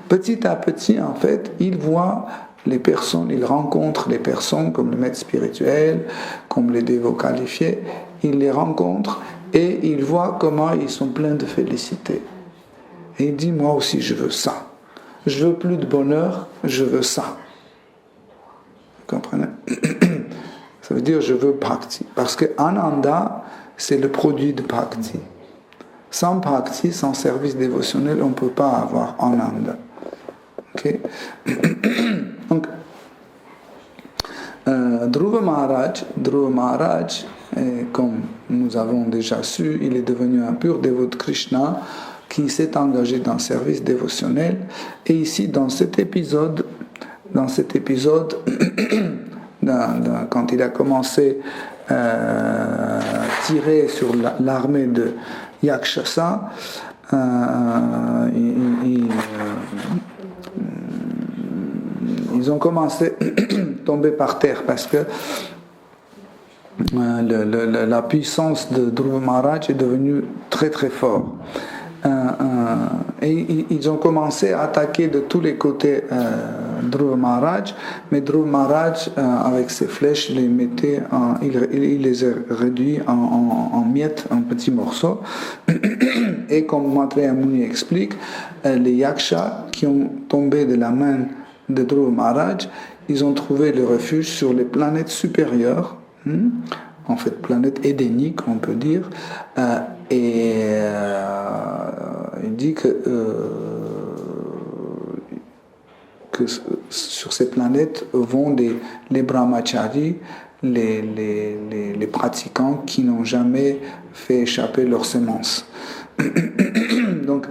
petit à petit, en fait, il voit les personnes, il rencontre les personnes comme le maître spirituel, comme les dévots qualifiés, il les rencontre et il voit comment ils sont pleins de félicité. Et il dit, moi aussi je veux ça. Je veux plus de bonheur, je veux ça. Vous comprenez? Ça veut dire je veux Bhakti. Parce que Ananda, c'est le produit de Bhakti. Sans Bhakti, sans service dévotionnel, on ne peut pas avoir Ananda. Okay? Donc, Dhruva Maharaj, comme nous avons déjà su, il est devenu un pur dévot de Krishna qui s'est engagé dans le service dévotionnel. Et ici, dans cet épisode, quand il a commencé à tirer sur l'armée de Yakshasa, ils ont commencé à tomber par terre parce que la puissance de Dhruva Maharaj est devenue très très forte. Et ils ont commencé à attaquer de tous les côtés Dhruva Maharaj, mais Dhruva Maharaj, avec ses flèches, il les a réduits en miettes, en petits morceaux. Et comme Maitreya Muni explique, les yakshas qui ont tombé de la main de Dhruva Maharaj, ils ont trouvé le refuge sur les planètes supérieures, en fait planètes édéniques on peut dire, et il dit que sur ces planètes vont les brahmacharis, les pratiquants qui n'ont jamais fait échapper leurs semences. Donc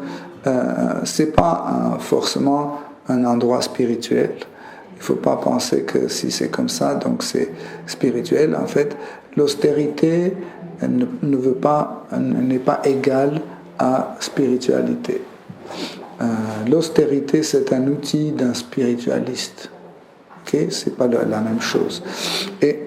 c'est pas forcément un endroit spirituel. Il ne faut pas penser que si c'est comme ça, donc c'est spirituel. En fait, l'austérité n'est pas égale à spiritualité. L'austérité, c'est un outil d'un spiritualiste. Okay? C'est pas la même chose. Et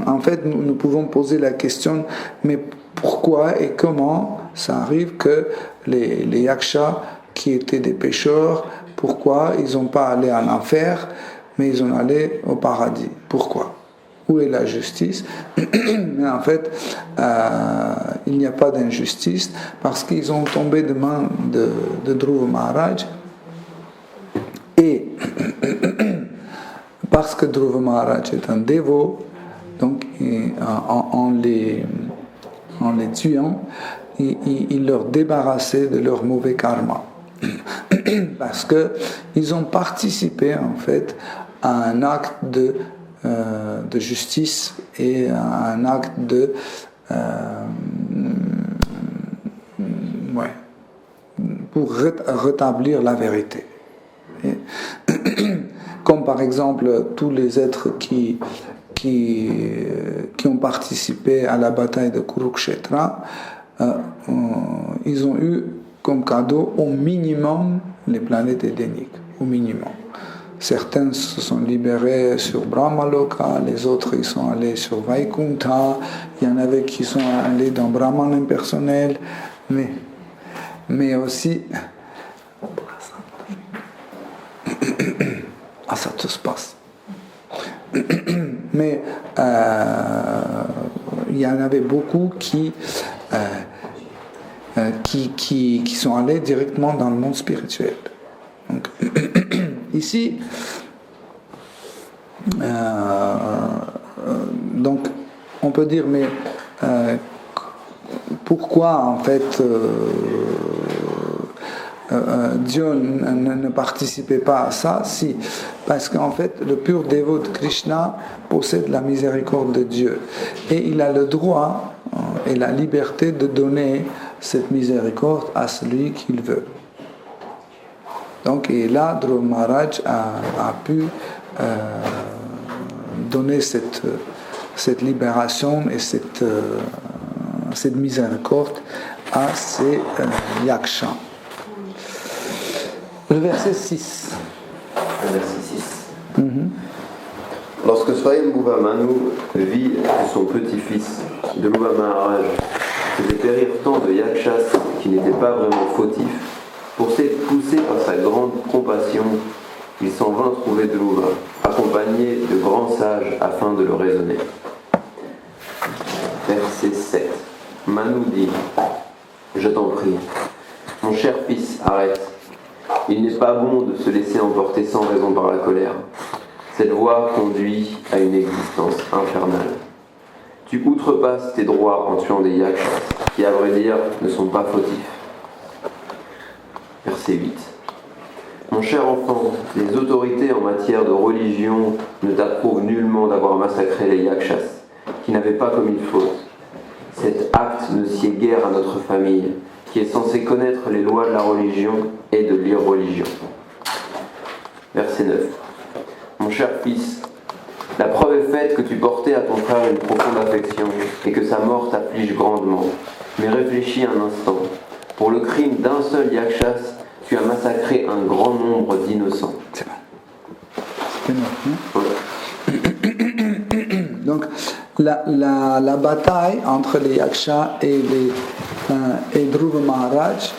en fait, nous pouvons poser la question, mais pourquoi et comment ça arrive que les yakshas qui étaient des pécheurs, pourquoi ils n'ont pas allé en enfer, mais ils ont allé au paradis? Pourquoi? Où est la justice? Mais en fait, il n'y a pas d'injustice parce qu'ils ont tombé de main de Dhruva Maharaj et parce que Dhruva Maharaj est un dévot, donc en les tuant, il leur débarrassait de leur mauvais karma. Parce qu'ils ont participé en fait à un acte de justice et à un acte pour rétablir la vérité. Comme par exemple tous les êtres qui ont participé à la bataille de Kurukshetra, ils ont eu comme cadeau au minimum les planètes édéniques, au minimum. Certains se sont libérés sur Brahmaloka, les autres ils sont allés sur Vaikuntha, il y en avait qui sont allés dans Brahman impersonnel, mais aussi... Ah, ça tout se passe. Mais il y en avait beaucoup qui sont allés directement dans le monde spirituel. Donc, ici, donc, on peut dire, mais pourquoi en fait Dieu ne participait pas à ça? Si, parce qu'en fait, le pur dévot de Krishna possède la miséricorde de Dieu et il a le droit et la liberté de donner cette miséricorde à celui qu'il veut. Donc, et là, Dhruva Maharaj a pu donner cette libération et cette miséricorde à ces yakshas. Le verset 6. Le verset 6. Lorsque Swayambhuva Manu vit que son petit-fils, Dhruva Maharaj, faisait périr tant de yakshas qui n'étaient pas vraiment fautifs, poussé par sa grande compassion, il s'en vint trouver Dhruva, accompagné de grands sages afin de le raisonner. Verset 7. Manu dit, je t'en prie, mon cher fils, arrête. Il n'est pas bon de se laisser emporter sans raison par la colère. Cette voie conduit à une existence infernale. Tu outrepasses tes droits en tuant des yakshas, qui à vrai dire ne sont pas fautifs. Verset 8. Mon cher enfant, les autorités en matière de religion ne t'approuvent nullement d'avoir massacré les yakshas, qui n'avaient pas commis de faute. Cet acte ne sied guère à notre famille, qui est censée connaître les lois de la religion et de l'irreligion. Verset 9. Mon cher fils, la preuve est faite que tu portais à ton frère une profonde affection et que sa mort t'afflige grandement. Mais réfléchis un instant. Pour le crime d'un seul yakshas, tu as massacré un grand nombre d'innocents. C'est bon. Donc, la bataille entre les yakshas et Dhruva Maharaj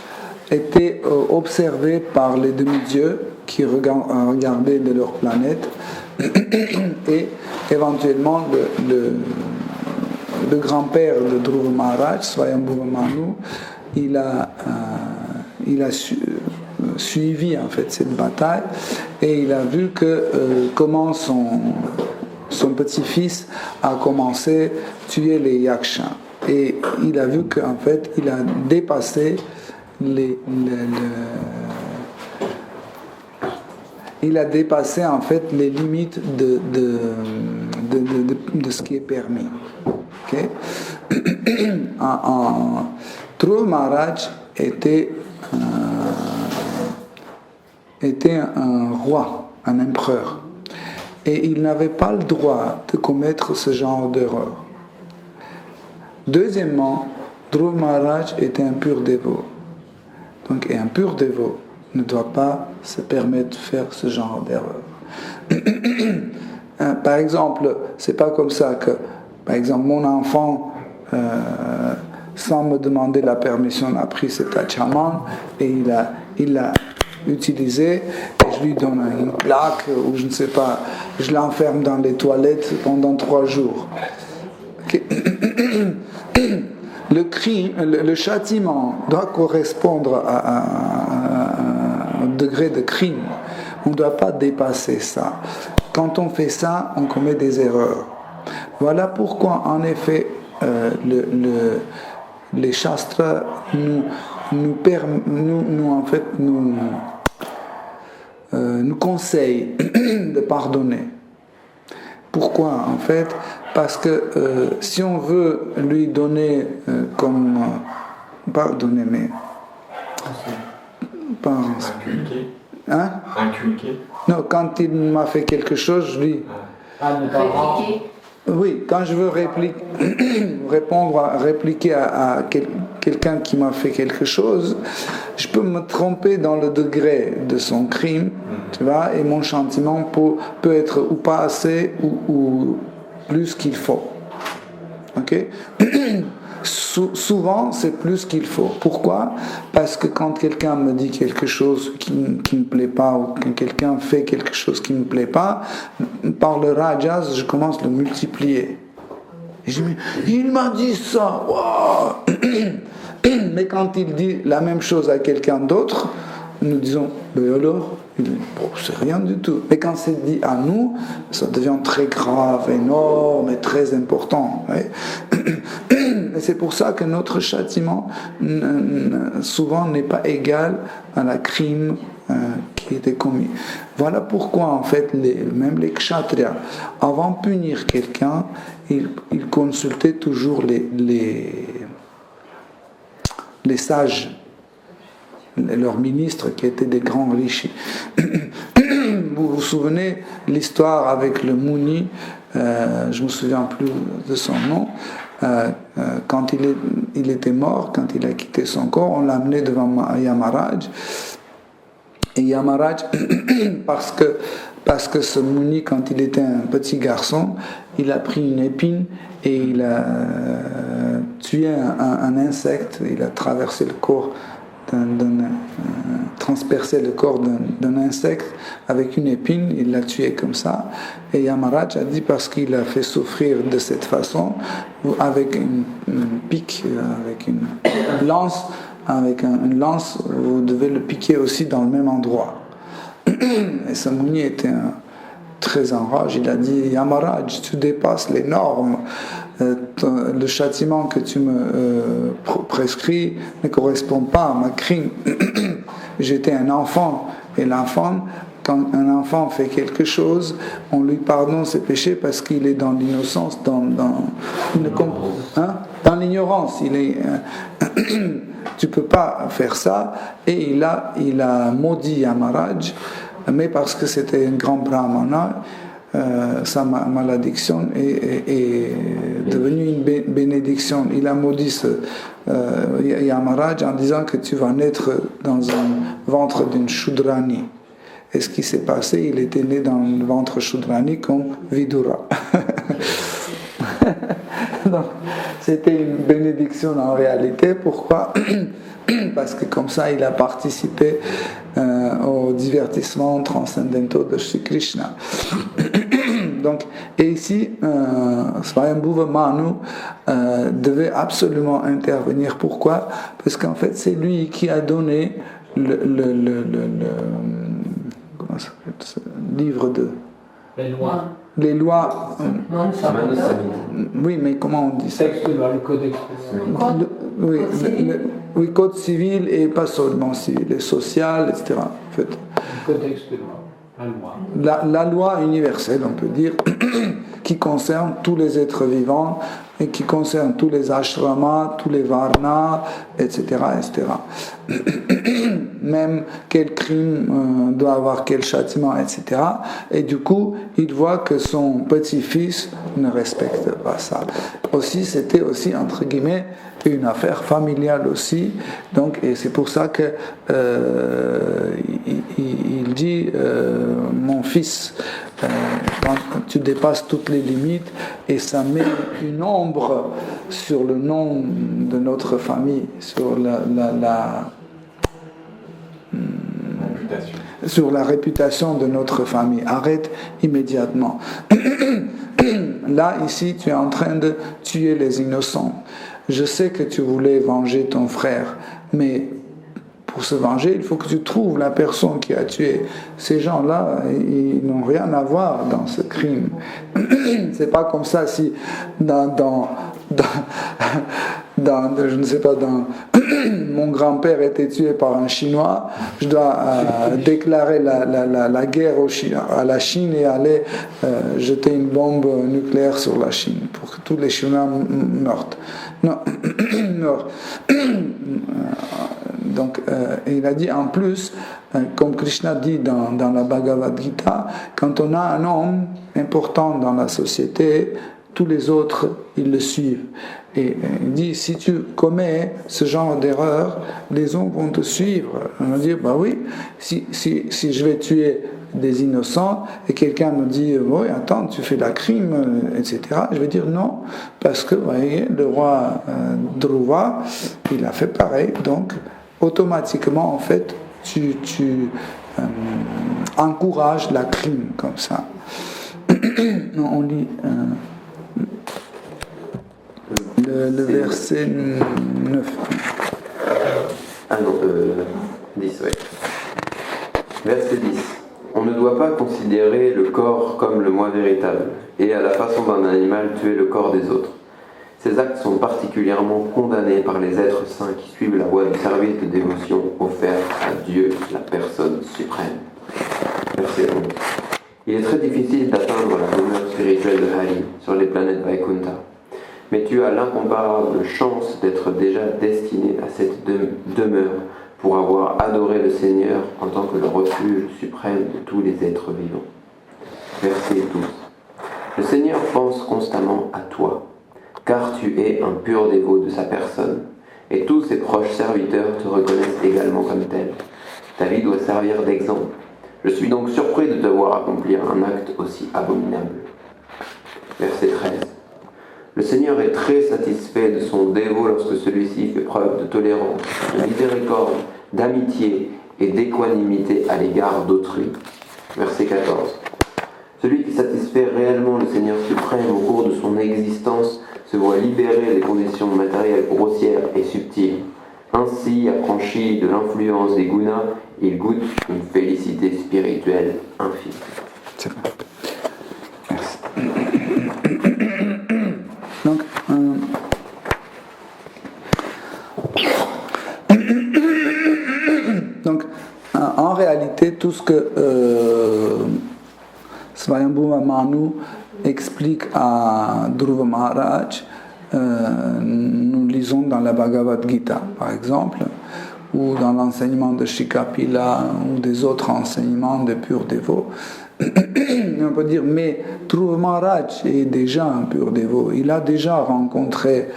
était observée par les demi-dieux qui regardaient de leur planète et éventuellement le grand-père de Dhruva Maharaj, Swayambhuva Manu, il a suivi en fait cette bataille et il a vu que comment son petit-fils a commencé à tuer les yakshas et il a vu qu'en fait il a dépassé il a dépassé en fait les limites de ce qui est permis. Okay? Dhruva Maharaj était un roi, un empereur. Et il n'avait pas le droit de commettre ce genre d'erreur. Deuxièmement, Dhruva Maharaj était un pur dévot. Donc, et un pur dévot ne doit pas se permettre de faire ce genre d'erreur. Par exemple, c'est pas comme ça que, par exemple, mon enfant, sans me demander la permission, a pris cet achaman et il l'a utilisé et je lui donne une plaque ou je ne sais pas, je l'enferme dans les toilettes pendant 3 jours. Okay. Le crime, le châtiment doit correspondre à un degré de crime. On ne doit pas dépasser ça. Quand on fait ça, on commet des erreurs. Voilà pourquoi, en effet, les shastras nous conseillent de pardonner. Pourquoi en fait? Parce que si on veut lui donner pardonner, mais pas inculquer. Hein? Inculquer. Non, quand il m'a fait quelque chose, je lui. Répliquer. Oui, quand je veux répliquer à quelqu'un qui m'a fait quelque chose, je peux me tromper dans le degré de son crime, tu vois, et mon châtiment peut être ou pas assez ou plus qu'il faut. Ok? Souvent, c'est plus qu'il faut. Pourquoi? Parce que quand quelqu'un me dit quelque chose qui ne me plaît pas, ou quand quelqu'un fait quelque chose qui ne me plaît pas, par le rajas, je commence à le multiplier. Et je me dis, il m'a dit ça, wow. Mais quand il dit la même chose à quelqu'un d'autre, nous disons, mais alors, c'est rien du tout. Mais quand c'est dit à nous, ça devient très grave, énorme et très important. Ouais. Et c'est pour ça que notre châtiment souvent n'est pas égal à la crime qui était commis. Voilà pourquoi en fait même les kshatriyas, avant de punir quelqu'un, ils consultaient toujours les sages, leurs ministres qui étaient des grands rishis. Vous vous souvenez l'histoire avec le Muni, je ne me souviens plus de son nom, quand il était mort, quand il a quitté son corps, on l'a amené devant Yamaraj. Et Yamaraj, parce que ce Muni, quand il était un petit garçon, il a pris une épine et il a tué un insecte, il a traversé le corps d'un transpercé le corps d'un insecte avec une épine, il l'a tué comme ça. Et Yamaraj a dit parce qu'il a fait souffrir de cette façon, avec une pique, avec une lance, une lance, vous devez le piquer aussi dans le même endroit. Et Samuni était très en rage, il a dit Yamaraj, tu dépasses les normes, le châtiment que tu me prescris ne correspond pas à ma crime. J'étais un enfant, et l'enfant, quand un enfant fait quelque chose, on lui pardonne ses péchés parce qu'il est dans l'innocence, dans l'ignorance. Tu peux pas faire ça. Et il a maudit Yamaraj, mais parce que c'était un grand brahmana, sa malédiction est devenue une bénédiction. Il a maudit Yamaraj en disant que tu vas naître dans un ventre d'une Shudrani. Et ce qui s'est passé, il était né dans le ventre Shudrani comme Vidura. Donc, c'était une bénédiction en réalité. Pourquoi ? Parce que comme ça, il a participé aux divertissements transcendantaux de Shri Krishna. Donc, et ici, Swayambhuva Manu devait absolument intervenir. Pourquoi ? Parce qu'en fait, c'est lui qui a donné comment ça s'appelle, ce livre de... Les lois. Oui, mais comment on dit ça ? Le codex. Oui, code civil et pas seulement civil, et social, etc. En fait. Le codex de loi. La loi universelle, on peut dire, qui concerne tous les êtres vivants et qui concerne tous les ashramas, tous les varnas, etc. etc. Même quel crime doit avoir quel châtiment, etc. Et du coup, il voit que son petit-fils ne respecte pas ça. Aussi, c'était aussi, entre guillemets, une affaire familiale aussi. Donc, et c'est pour ça que il dit mon fils, quand tu dépasses toutes les limites, et ça met une ombre sur le nom de notre famille, sur sur la réputation de notre famille. Arrête immédiatement. Là, ici, tu es en train de tuer les innocents. Je sais que tu voulais venger ton frère, mais pour se venger, il faut que tu trouves la personne qui a tué. Ces gens-là, ils n'ont rien à voir dans ce crime. C'est pas comme ça si je ne sais pas, mon grand-père était tué par un Chinois, je dois déclarer la guerre à la Chine et aller jeter une bombe nucléaire sur la Chine pour que tous les Chinois meurent. Non, meurent. Donc, il a dit en plus, comme Krishna dit dans la Bhagavad Gita, quand on a un homme important dans la société, tous les autres, ils le suivent. Et il dit, si tu commets ce genre d'erreur, les hommes vont te suivre. On va dire, bah oui, si je vais tuer des innocents et quelqu'un me dit, oui, attends, tu fais la crime, etc. Je vais dire non, parce que, vous voyez, le roi Dhruva, il a fait pareil. Donc, automatiquement, en fait, tu encourages la crime comme ça. On lit le verset 9. Ah non, 10, oui. Verset 10. On ne doit pas considérer le corps comme le moi véritable, et à la façon d'un animal tuer le corps des autres. Ces actes sont particulièrement condamnés par les êtres saints qui suivent la voie du service de dévotion offerte à Dieu, la personne suprême. Verset 11. Il est très difficile d'atteindre la demeure spirituelle de Hari sur les planètes Vaikuntha, mais tu as l'incomparable chance d'être déjà destiné à cette demeure pour avoir adoré le Seigneur en tant que le refuge suprême de tous les êtres vivants. Verset 12. Le Seigneur pense constamment à toi, car tu es un pur dévot de sa personne, et tous ses proches serviteurs te reconnaissent également comme tel. Ta vie doit servir d'exemple. Je suis donc surpris de te voir accomplir un acte aussi abominable. Verset 13. Le Seigneur est très satisfait de son dévot lorsque celui-ci fait preuve de tolérance, de miséricorde, d'amitié et d'équanimité à l'égard d'autrui. Verset 14. Celui qui satisfait réellement le Seigneur suprême au cours de son existence se voit libéré des conditions matérielles grossières et subtiles. Ainsi, affranchi de l'influence des gunas, il goûte une félicité spirituelle infinie. C'est bon. Merci. Donc, en réalité, tout ce que Svayambhuva Manu explique à Dhruva Maharaj, nous lisons dans la Bhagavad Gita, par exemple, ou dans l'enseignement de Shikapila, ou des autres enseignements de purs dévots. On peut dire, mais Dhruva Maharaj est déjà un pur dévot, il a déjà rencontré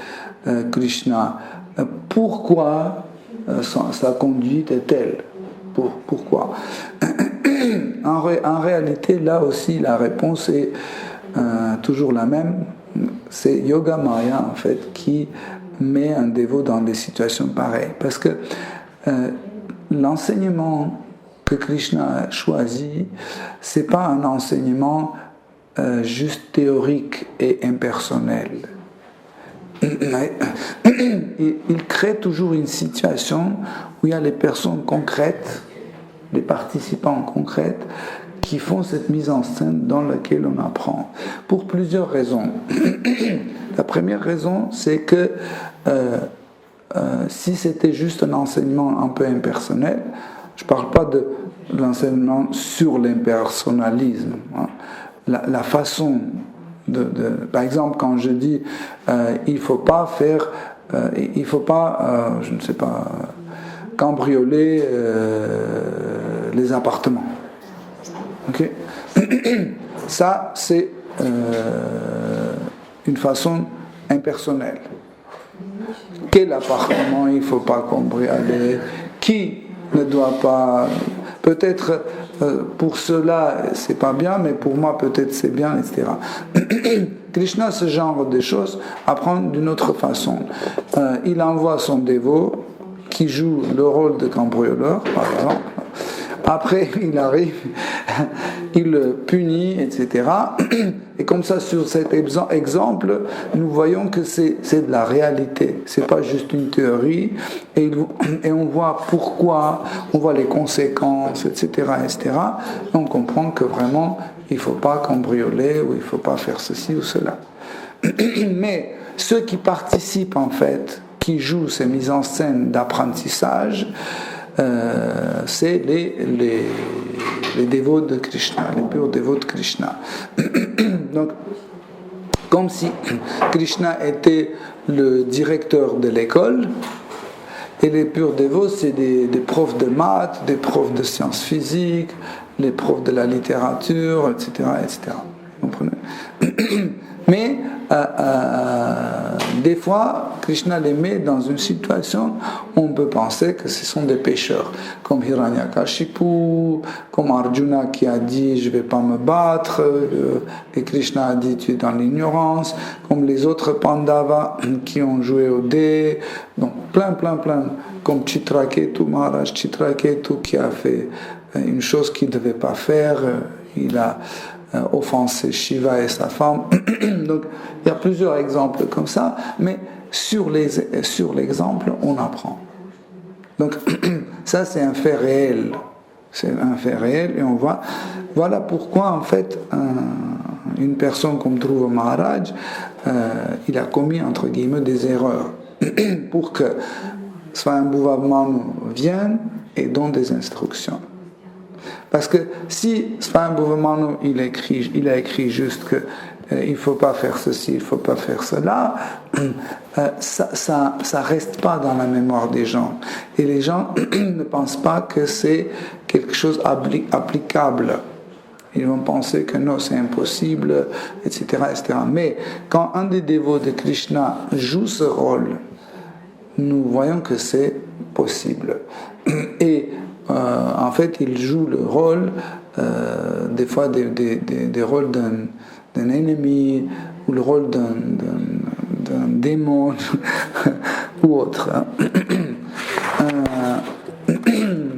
Krishna. Pourquoi sa conduite est telle? Pourquoi? En réalité, là aussi, la réponse est toujours la même. C'est Yoga Maya, en fait, qui met un dévot dans des situations pareilles. Parce que l'enseignement que Krishna a choisi, c'est pas un enseignement juste théorique et impersonnel. Il crée toujours une situation où il y a les personnes concrètes, les participants concrets, qui font cette mise en scène dans laquelle on apprend. Pour plusieurs raisons. La première raison, c'est que si c'était juste un enseignement un peu impersonnel, je ne parle pas de l'enseignement sur l'impersonnalisme, hein, la façon par exemple, quand je dis il faut pas faire, je ne sais pas, cambrioler les appartements. Ok? Ça, c'est une façon impersonnelle. Quel appartement il ne faut pas cambrioler? Qui ne doit pas? Peut-être pour cela c'est pas bien, mais pour moi peut-être c'est bien, etc. Krishna, ce genre de choses, apprend d'une autre façon. Il envoie son dévot qui joue le rôle de cambrioleur, par exemple. Après, il arrive, il le punit, etc. Et comme ça, sur cet exemple, nous voyons que c'est de la réalité. C'est pas juste une théorie. Et on voit pourquoi, on voit les conséquences, etc., etc. Et on comprend que vraiment, il faut pas cambrioler ou il faut pas faire ceci ou cela. Mais ceux qui participent, en fait, qui jouent ces mises en scène d'apprentissage, c'est les dévots de Krishna, les purs dévots de Krishna. Donc, comme si Krishna était le directeur de l'école, et les purs dévots, c'est des profs de maths, des profs de sciences physiques, les profs de la littérature, etc., etc. Vous comprenez? Mais des fois, Krishna les met dans une situation où on peut penser que ce sont des pécheurs, comme Hiranyakashipu, comme Arjuna qui a dit je ne vais pas me battre, et Krishna a dit tu es dans l'ignorance, comme les autres Pandavas qui ont joué au dé, donc plein, comme Chitraketu, Maharaj Chitraketu qui a fait une chose qu'il ne devait pas faire, il a offenser Shiva et sa femme. Donc il y a plusieurs exemples comme ça, mais sur l'exemple on apprend. Donc ça c'est un fait réel, et on voit, voilà pourquoi en fait une personne comme Dhruva Maharaj il a commis entre guillemets des erreurs pour que Svayambhuva Manu vienne et donne des instructions. Parce que si Svayambhuva Manu il a écrit juste que il ne faut pas faire ceci, il ne faut pas faire cela, ça reste pas dans la mémoire des gens. Et les gens ne pensent pas que c'est quelque chose applicable. Ils vont penser que non, c'est impossible, etc., etc. Mais quand un des dévots de Krishna joue ce rôle, nous voyons que c'est possible. Et en fait, il joue le rôle, des fois des rôles d'un ennemi, ou le rôle d'un démon, ou autre.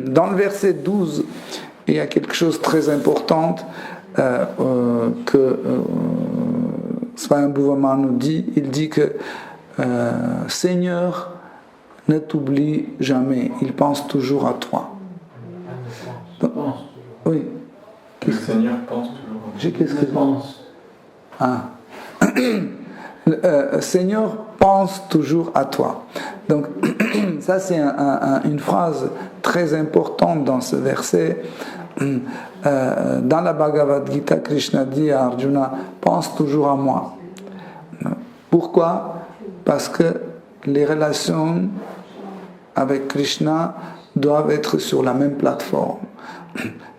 dans le verset 12, il y a quelque chose de très important que Swayam Bhuvama nous dit. Il dit que Seigneur ne t'oublie jamais, il pense toujours à toi. Donc, oui. Le Seigneur pense toujours à toi. Qu'est-ce que je pense? Seigneur pense toujours à toi. Donc ça c'est une phrase très importante dans ce verset. Dans la Bhagavad Gita, Krishna dit à Arjuna, pense toujours à moi. Pourquoi? Parce que les relations avec Krishna doivent être sur la même plateforme.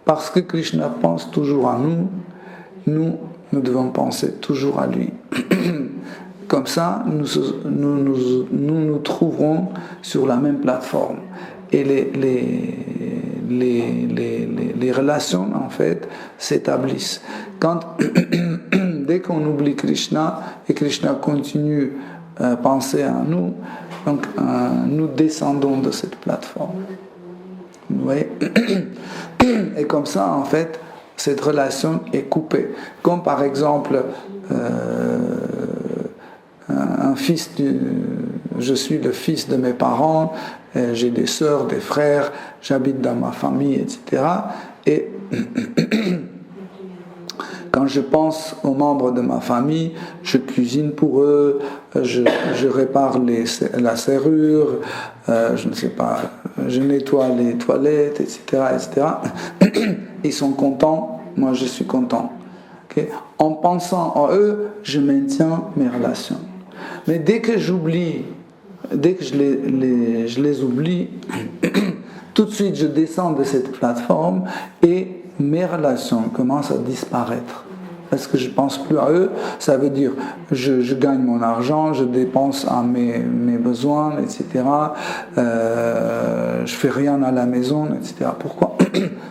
Parce que Krishna pense toujours à nous, nous devons penser toujours à lui. Comme ça, nous trouverons sur la même plateforme. Et les relations, en fait, s'établissent. Dès qu'on oublie Krishna, et Krishna continue à penser à nous, donc nous descendons de cette plateforme. Vous voyez? Et comme ça, en fait, cette relation est coupée. Comme par exemple, un fils, je suis le fils de mes parents, j'ai des sœurs, des frères, j'habite dans ma famille, etc. Et quand je pense aux membres de ma famille, je cuisine pour eux, je répare la serrure, je ne sais pas, je nettoie les toilettes, etc., etc. Ils sont contents, moi je suis content. Okay? En pensant en eux, je maintiens mes relations. Mais dès que j'oublie, dès que je les oublie, tout de suite je descends de cette plateforme et mes relations commencent à disparaître. Parce que je ne pense plus à eux, ça veut dire je gagne mon argent, je dépense à mes besoins, etc. Je fais rien à la maison, etc. Pourquoi?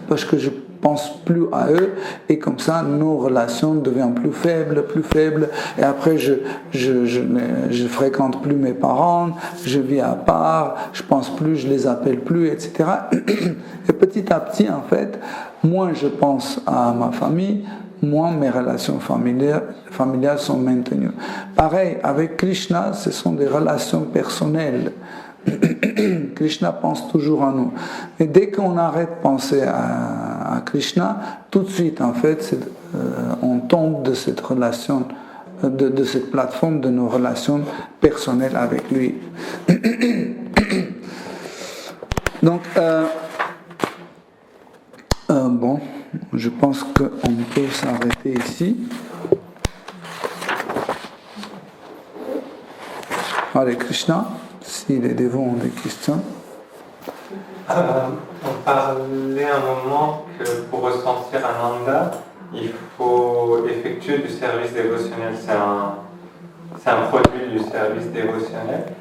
Parce que je pense plus à eux et comme ça nos relations deviennent plus faibles et après je fréquente plus mes parents, je vis à part, je pense plus, je les appelle plus, etc. Et petit à petit, en fait, moins je pense à ma famille, moins mes relations familiales sont maintenues. Pareil, avec Krishna, ce sont des relations personnelles. Krishna pense toujours à nous. Et dès qu'on arrête de penser à Krishna, tout de suite, en fait, on tombe de cette relation, de cette plateforme de nos relations personnelles avec lui. Donc, bon, je pense qu'on peut s'arrêter ici. Hare Krishna. Si les dévots ont des questions. On parlait un moment que pour ressentir Ananda, il faut effectuer du service dévotionnel. C'est un produit du service dévotionnel.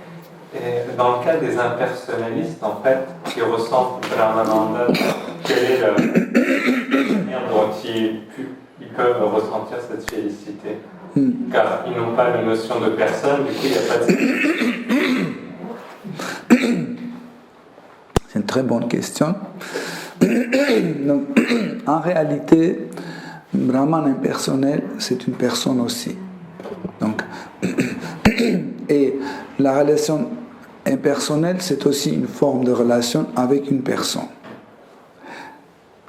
Et dans le cas des impersonnalistes, en fait, qui ressentent Brahmananda, quelle est la manière dont ils peuvent ressentir cette félicité? Car ils n'ont pas la notion de personne, du coup il n'y a pas de... C'est une très bonne question. Donc, en réalité, Brahman impersonnel, c'est une personne aussi. Donc, et la relation impersonnelle, c'est aussi une forme de relation avec une personne.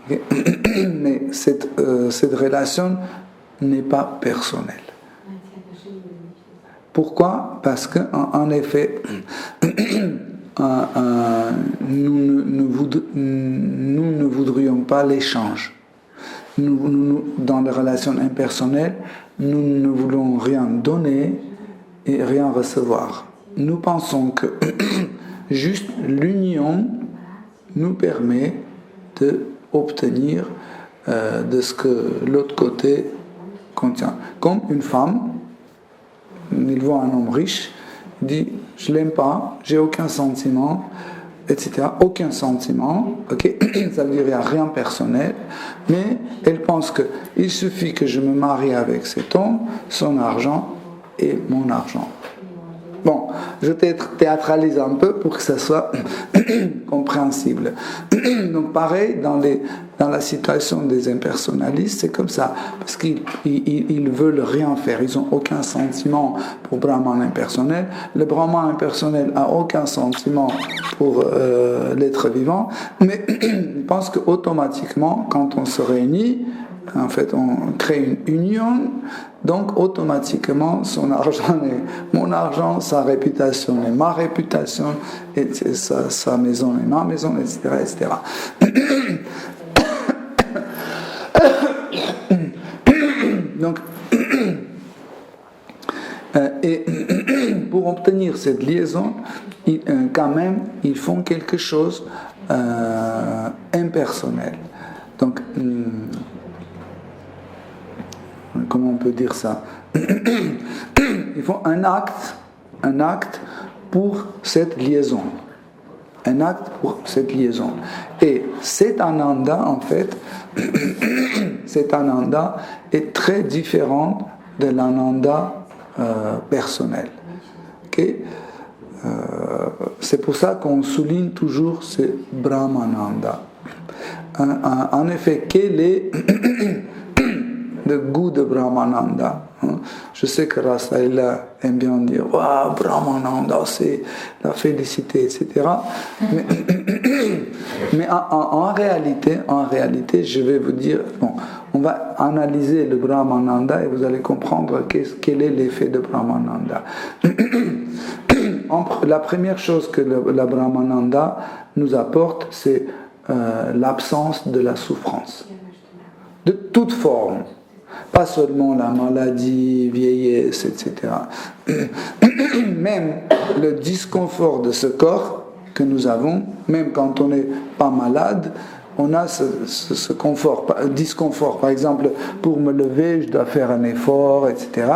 Okay? Mais cette relation n'est pas personnelle. Pourquoi? Parce qu'en effet, nous ne voudrions pas l'échange. Dans les relations impersonnelles, nous ne voulons rien donner et rien recevoir. Nous pensons que juste l'union nous permet d'obtenir de ce que l'autre côté contient. Comme une femme, il voit un homme riche, il dit « je l'aime pas, j'ai aucun sentiment », etc. Aucun sentiment, ok. Ça veut dire qu'il n'y a rien personnel, mais elle pense qu'il suffit que je me marie avec cet homme, son argent et mon argent. Bon, je théâtralise un peu pour que ça soit compréhensible. Donc pareil, dans la situation des impersonnalistes, c'est comme ça, parce qu'ils veulent rien faire, ils n'ont aucun sentiment pour Brahman impersonnel. Le Brahman impersonnel n'a aucun sentiment pour l'être vivant, mais ils pensent qu'automatiquement, quand on se réunit, en fait, on crée une union, donc automatiquement, son argent est mon argent, sa réputation est ma réputation, et sa maison est ma maison, etc., etc. Donc, et pour obtenir cette liaison, quand même, ils font quelque chose impersonnel. Donc, comment on peut dire ça? Ils font un acte pour cette liaison. Un acte pour cette liaison. Et cet ananda, en fait, cet ananda est très différent de l'ananda personnel. Okay? C'est pour ça qu'on souligne toujours ce Brahmananda. En effet, quel est le goût de Brahmananda? Je sais que Rasaila aime bien dire « Waouh, Brahmananda, c'est la félicité, etc. » Mais en réalité, je vais vous dire, bon, on va analyser le Brahmananda et vous allez comprendre quel est l'effet de Brahmananda. La première chose que la Brahmananda nous apporte, c'est l'absence de la souffrance. De toute forme. Pas seulement la maladie, vieillesse, etc. Même le disconfort de ce corps que nous avons, même quand on n'est pas malade, on a ce disconfort. Par exemple, pour me lever, je dois faire un effort, etc.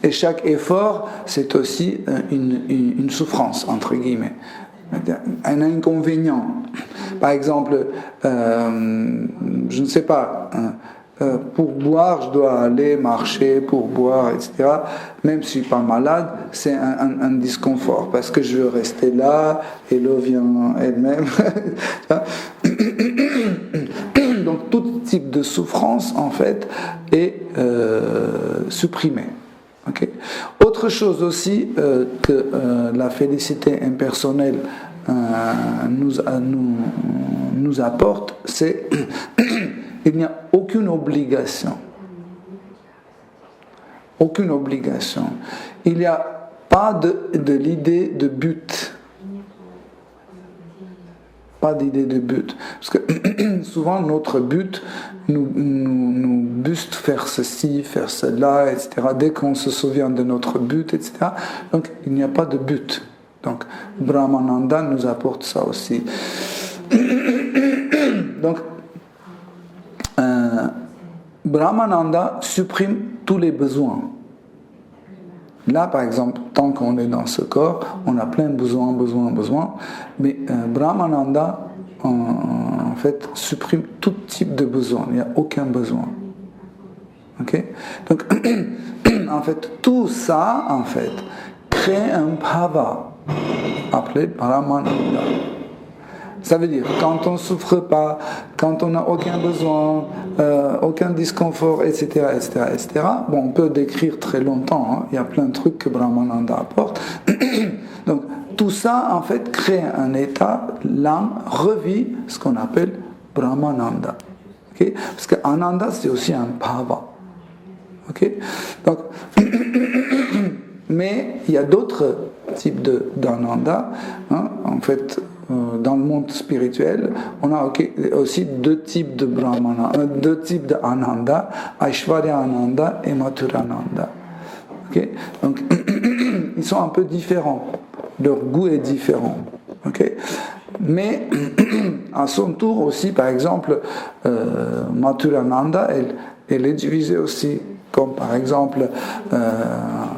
Et chaque effort, c'est aussi une souffrance, entre guillemets. Un inconvénient. Par exemple, je ne sais pas... pour boire, je dois aller marcher pour boire, etc. Même si je ne suis pas malade, c'est un disconfort parce que je veux rester là et l'eau vient elle-même. Donc tout type de souffrance, en fait, est supprimé. Okay? Autre chose aussi que la félicité impersonnelle nous apporte, c'est il n'y a aucune obligation. Aucune obligation. Il n'y a pas de l'idée de but. Pas d'idée de but. Parce que souvent, notre but nous buste faire ceci, faire cela, etc. Dès qu'on se souvient de notre but, etc. Donc, il n'y a pas de but. Donc, Brahmananda nous apporte ça aussi. Donc, Brahmananda supprime tous les besoins. Là, par exemple, tant qu'on est dans ce corps, on a plein de besoins. Mais Brahmananda, en fait, supprime tout type de besoin. Il n'y a aucun besoin. Ok? Donc, en fait, tout ça, en fait, crée un bhava appelé Brahmananda. Ça veut dire, quand on ne souffre pas, quand on n'a aucun besoin, aucun disconfort, etc., bon, on peut décrire très longtemps, hein. Il y a plein de trucs que Brahmananda apporte. Donc, tout ça, en fait, crée un état, l'âme revit ce qu'on appelle Brahmananda. Okay? Parce que Ananda, c'est aussi un bhava. Okay? Donc, mais il y a d'autres types d'Ananda, hein, en fait. Dans le monde spirituel, on a aussi deux types de Brahmana, deux types d'Ananda, Aishvarya Ananda et Mathura Ananda. Okay? Donc, ils sont un peu différents. Leur goût est différent. Okay? Mais, à son tour aussi, par exemple, Mathura Ananda, elle est divisée aussi. Comme par exemple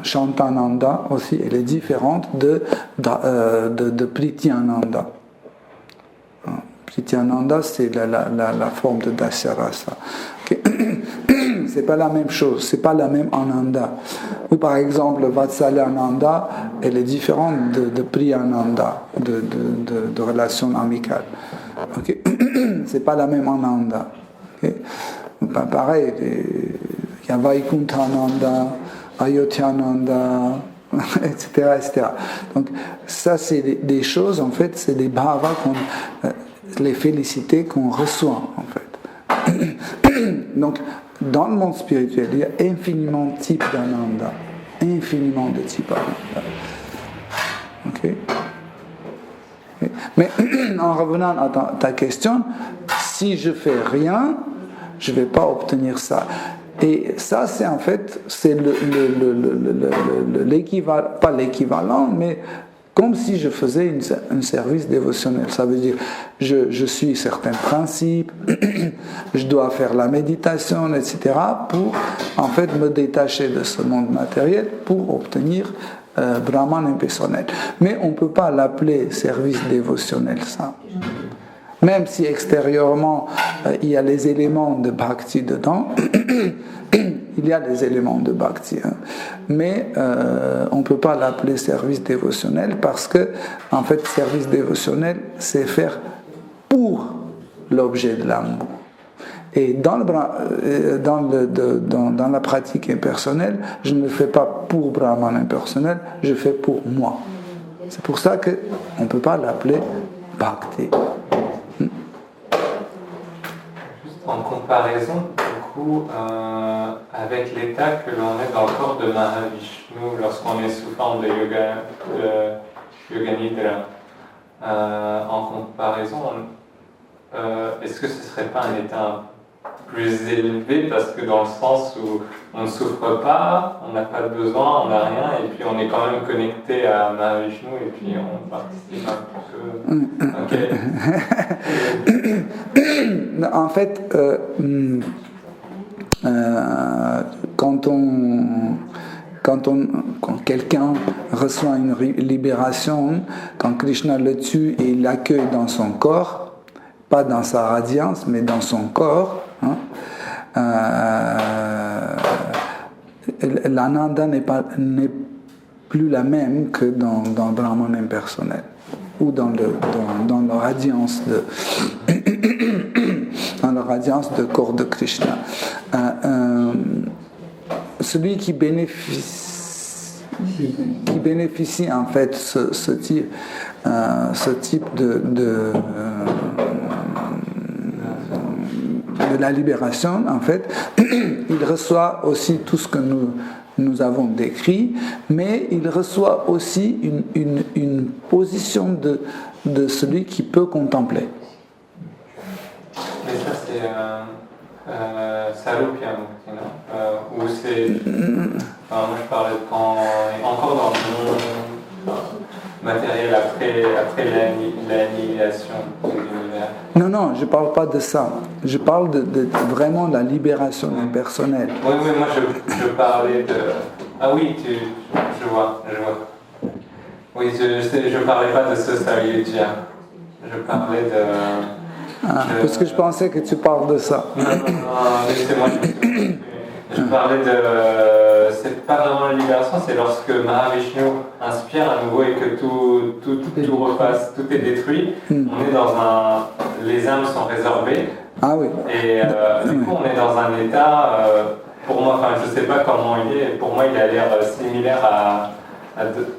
Shantananda aussi, elle est différente de Prityananda. Prityananda, c'est la forme de Dasyarasa. Okay. c'est pas la même chose, c'est pas la même Ananda. Ou par exemple, Vatsalya Ananda, elle est différente de Priya Ananda, de relation amicale. Okay? C'est pas la même Ananda. Okay? Pareil, il y a Vaikuntha Ananda, Ayodhya Ananda, etc., etc. Donc ça, c'est des choses, en fait, c'est des bhavas, les félicités qu'on reçoit, en fait. Donc, dans le monde spirituel, il y a infiniment de types d'ananda, infiniment de types d'ananda. Ok? Mais en revenant à ta question, si je fais rien, je ne vais pas obtenir ça. Et ça, c'est en fait, c'est l'équivalent, pas l'équivalent, mais comme si je faisais un service dévotionnel. Ça veut dire, je suis certains principes, je dois faire la méditation, etc., pour en fait me détacher de ce monde matériel pour obtenir Brahman impersonnel. Mais on ne peut pas l'appeler service dévotionnel, ça. Même si extérieurement, il y a les éléments de bhakti dedans, il y a les éléments de bhakti, hein. Mais on ne peut pas l'appeler service dévotionnel parce que, en fait, service dévotionnel, c'est faire pour l'objet de l'amour. Et dans la pratique impersonnelle, je ne le fais pas pour Brahman impersonnel, je fais pour moi. C'est pour ça qu'on ne peut pas l'appeler bhakti. En comparaison, du coup, avec l'état que l'on est dans le corps de Mahavishnu lorsqu'on est sous forme de Yoga Nidra, en comparaison, est-ce que ce ne serait pas un état plus élevé parce que dans le sens où on ne souffre pas, on n'a pas de besoin, on n'a rien, et puis on est quand même connecté à Mahavishnu et puis on participe un peu. Ok. En fait, quand quelqu'un reçoit une libération, quand Krishna le tue et il l'accueille dans son corps, pas dans sa radiance, mais dans son corps, hein, l'ananda n'est plus la même que dans Brahman impersonnel ou dans la radiance dans la radiance de corps de Krishna. Celui qui bénéficie en fait ce type de la libération, en fait, il reçoit aussi tout ce que nous avons décrit, mais il reçoit aussi une position de celui qui peut contempler. Mais ça, c'est Sarupya Mukti, non ou c'est... moi, je parlais quand on est encore dans le monde matériel après l'annihilation de l'univers. Non, je ne parle pas de ça. Je parle de vraiment de la libération impersonnelle. Oui, moi je parlais de... Ah oui, je vois. Oui, je ne parlais pas de ce Sarupya. Je parlais de... parce que je pensais que tu parles de ça. Non, c'est moi je parlais de... C'est pas vraiment la libération, c'est lorsque Mahavishnu inspire à nouveau et que tout repasse, tout est détruit. On est dans les âmes sont résorbées. Ah oui. Et du coup, on est dans un état, pour moi, enfin, je sais pas comment il est, pour moi, il a l'air similaire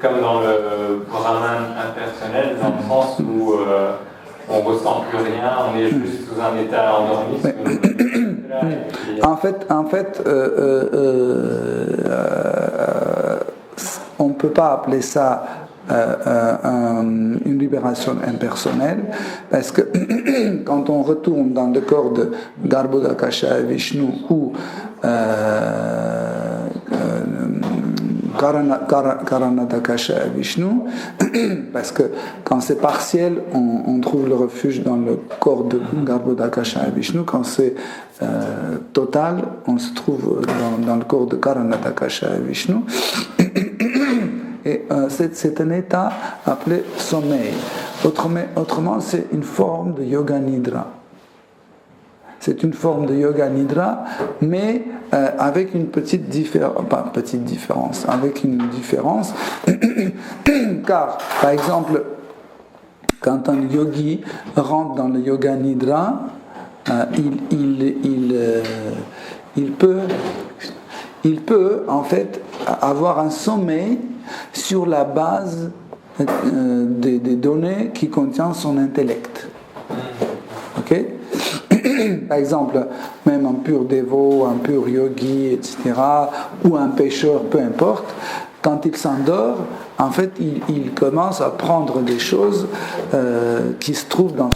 comme dans le Brahman impersonnel, dans le sens où on ressent plus rien, on est juste sous un état endormi. En fait, on ne peut pas appeler ça une libération impersonnelle, parce que quand on retourne dans le corps de Garbhodakasha Vishnu ou Karanadakasha Vishnu, parce que quand c'est partiel, on trouve le refuge dans le corps de Garbhodakasha Vishnu. Quand c'est total, on se trouve dans le corps de Karanadakasha Vishnu. Et c'est un état appelé sommeil. Autrement, c'est une forme de yoga nidra. c'est une forme de yoga nidra, mais avec une petite différence, avec une différence, car par exemple, quand un yogi rentre dans le yoga nidra, il peut en fait avoir un sommeil sur la base des données qui contiennent son intellect. Ok? Par exemple, même un pur dévot, un pur yogi, etc., ou un pécheur, peu importe, quand il s'endort, en fait, il commence à prendre des choses qui se trouvent dans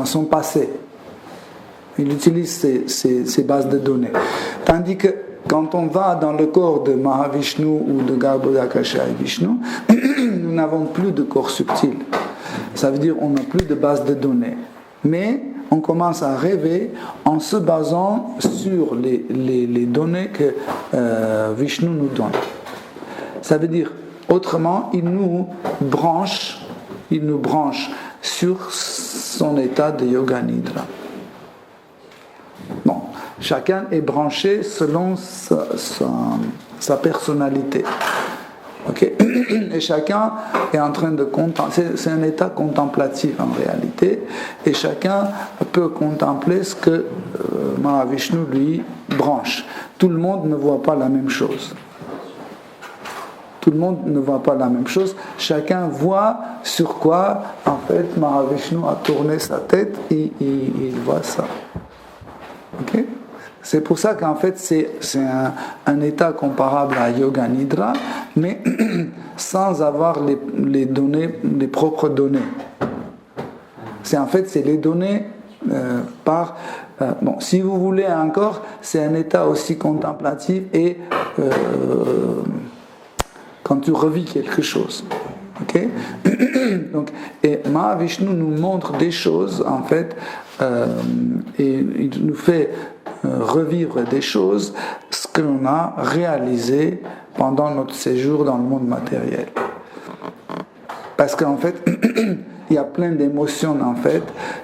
son passé. Il utilise ces bases de données. Tandis que quand on va dans le corps de Mahavishnu ou de Garbhodakasha et Vishnu, nous n'avons plus de corps subtil. Ça veut dire qu'on n'a plus de base de données. Mais on commence à rêver en se basant sur les données que Vishnu nous donne. Ça veut dire, autrement, il nous branche sur son état de yoga nidra. Bon, chacun est branché selon sa personnalité. Okay? Et chacun est en train de contempler, c'est un état contemplatif en réalité, et chacun peut contempler ce que Mahavishnu lui branche. Tout le monde ne voit pas la même chose. Tout le monde ne voit pas la même chose. Chacun voit sur quoi, en fait, Mahavishnu a tourné sa tête et il voit ça. Ok? C'est pour ça qu'en fait, c'est un état comparable à Yoga Nidra, mais sans avoir les données, les propres données. C'est les données par... bon, si vous voulez encore, c'est un état aussi contemplatif et quand tu revis quelque chose. Okay? Donc, et Mahavishnu nous montre des choses, en fait, et il nous fait revivre des choses, ce que l'on a réalisé pendant notre séjour dans le monde matériel. Parce qu'en fait, il y a plein d'émotions, en fait,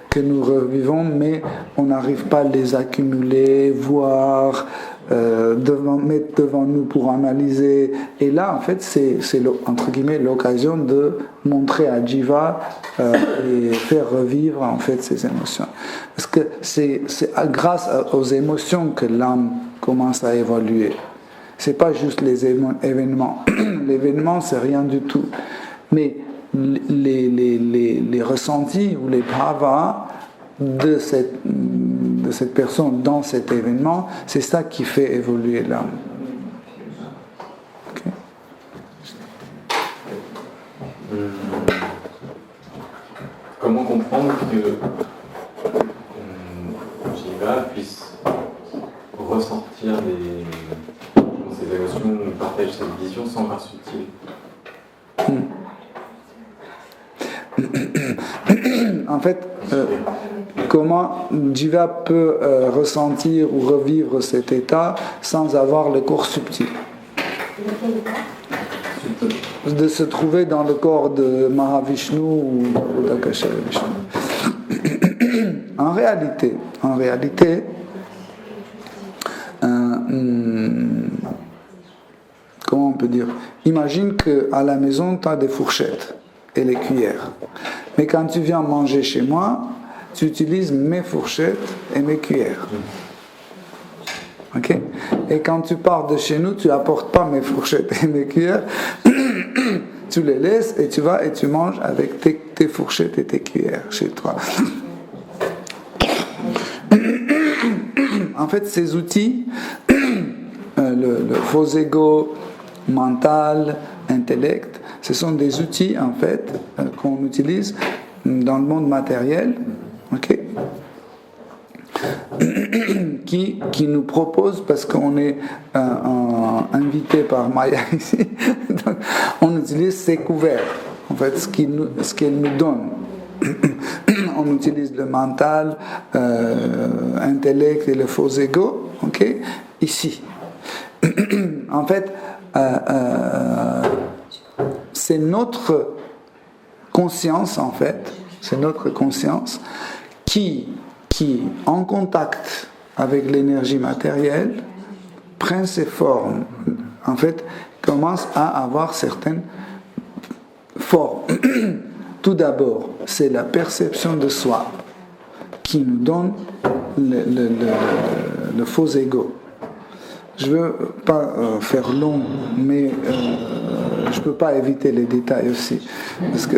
que nous revivons, mais on n'arrive pas à les accumuler, voir, mettre devant nous pour analyser. Et là, en fait, c'est entre guillemets l'occasion de montrer à Jiva et faire revivre en fait ces émotions. Parce que c'est grâce aux émotions que l'âme commence à évoluer. C'est pas juste les événements. L'événement, c'est rien du tout. Mais les ressentis ou les bhavas de cette personne dans cet événement, c'est ça qui fait évoluer l'âme. Okay. Comment comprendre que Jiva puisse ressentir ces émotions, partager cette vision sans faire subtil? En fait, comment Jiva peut ressentir ou revivre cet état sans avoir le corps subtil? De se trouver dans le corps de Mahavishnu ou d'Akasha Vishnu. En réalité, comment on peut dire? Imagine qu'à la maison, tu as des fourchettes et les cuillères. Mais quand tu viens manger chez moi, tu utilises mes fourchettes et mes cuillères. Ok? Et quand tu pars de chez nous, tu n'apportes pas mes fourchettes et mes cuillères, tu les laisses et tu vas et tu manges avec tes fourchettes et tes cuillères chez toi. En fait, ces outils, le faux ego mental, intellect, ce sont des outils en fait qu'on utilise dans le monde matériel, ok, qui nous propose, parce qu'on est invité par Maya ici, donc on utilise ces couverts, en fait, ce qu'elle nous donne. On utilise le mental, intellect et le faux ego, ok, ici. En fait, c'est notre conscience, en fait, c'est notre conscience qui qui, en contact avec l'énergie matérielle, prend ses formes. En fait, commence à avoir certaines formes. Tout d'abord, c'est la perception de soi qui nous donne le faux ego. Je ne veux pas faire long, mais je ne peux pas éviter les détails aussi. Parce que.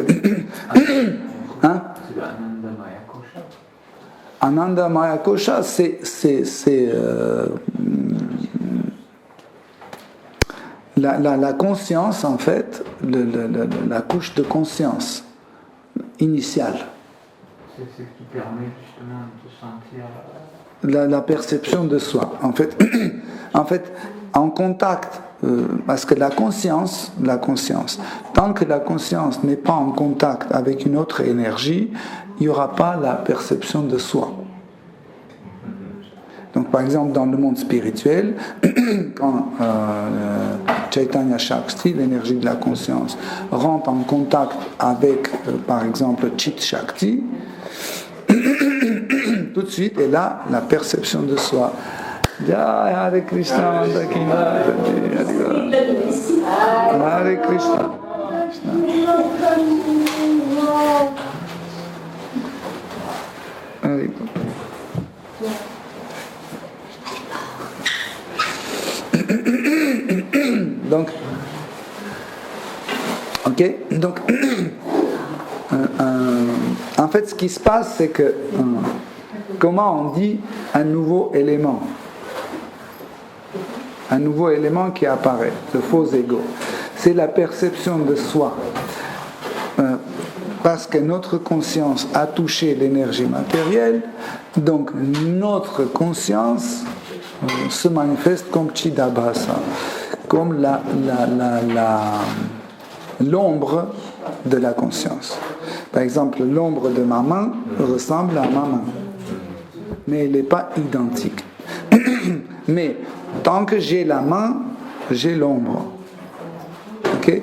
Hein? C'est l'Ananda Maya Kosha. Ananda Maya Kosha, c'est la conscience, en fait, la couche de conscience initiale. C'est ce qui permet justement de sentir. La perception de soi. En fait, en contact, parce que la conscience, tant que la conscience n'est pas en contact avec une autre énergie, il n'y aura pas la perception de soi. Donc, par exemple, dans le monde spirituel, quand Chaitanya Shakti, l'énergie de la conscience, rentre en contact avec, par exemple, Chit Shakti, tout de suite est là la perception de soi. Jai Hare Krishna, Hare Krishna. Donc, ok, donc en fait, ce qui se passe, c'est que comment on dit un nouveau élément qui apparaît, le faux ego, c'est la perception de soi, parce que notre conscience a touché l'énergie matérielle, donc notre conscience se manifeste comme Chidabhasa, comme l'ombre de la conscience. Par exemple, l'ombre de ma main ressemble à ma main, mais elle n'est pas identique. Mais tant que j'ai la main, j'ai l'ombre. Ok?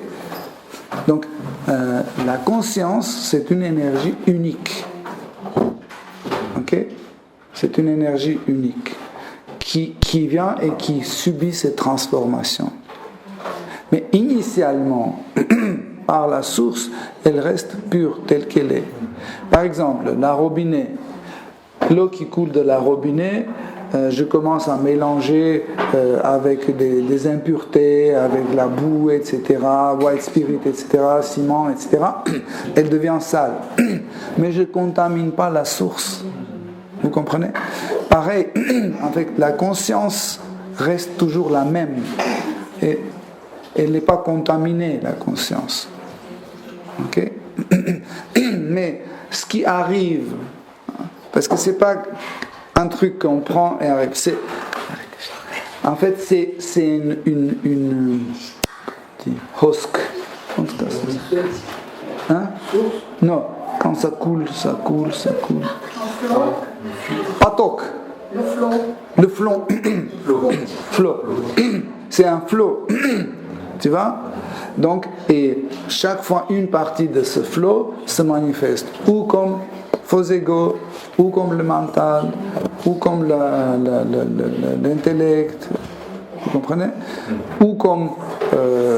Donc, la conscience, c'est une énergie unique. Ok? C'est une énergie unique qui vient et qui subit ces transformations. Mais initialement, par la source, elle reste pure telle qu'elle est. Par exemple, la robinet, l'eau qui coule de la robinet, je commence à mélanger avec des impuretés, avec la boue, etc., white spirit, etc., ciment, etc., elle devient sale. Mais je ne contamine pas la source. Vous comprenez? Pareil, avec la conscience reste toujours la même. Et elle n'est pas contaminée, la conscience. Ok? Mais ce qui arrive, parce que c'est pas un truc qu'on prend et arrive, en fait c'est une hosk. Hein? Non, quand ça coule. Patok. Le flot. C'est un flot. Tu vois? Donc, et chaque fois, une partie de ce flot se manifeste, ou comme faux ego, ou comme le mental, ou comme l'intellect, vous comprenez? Ou comme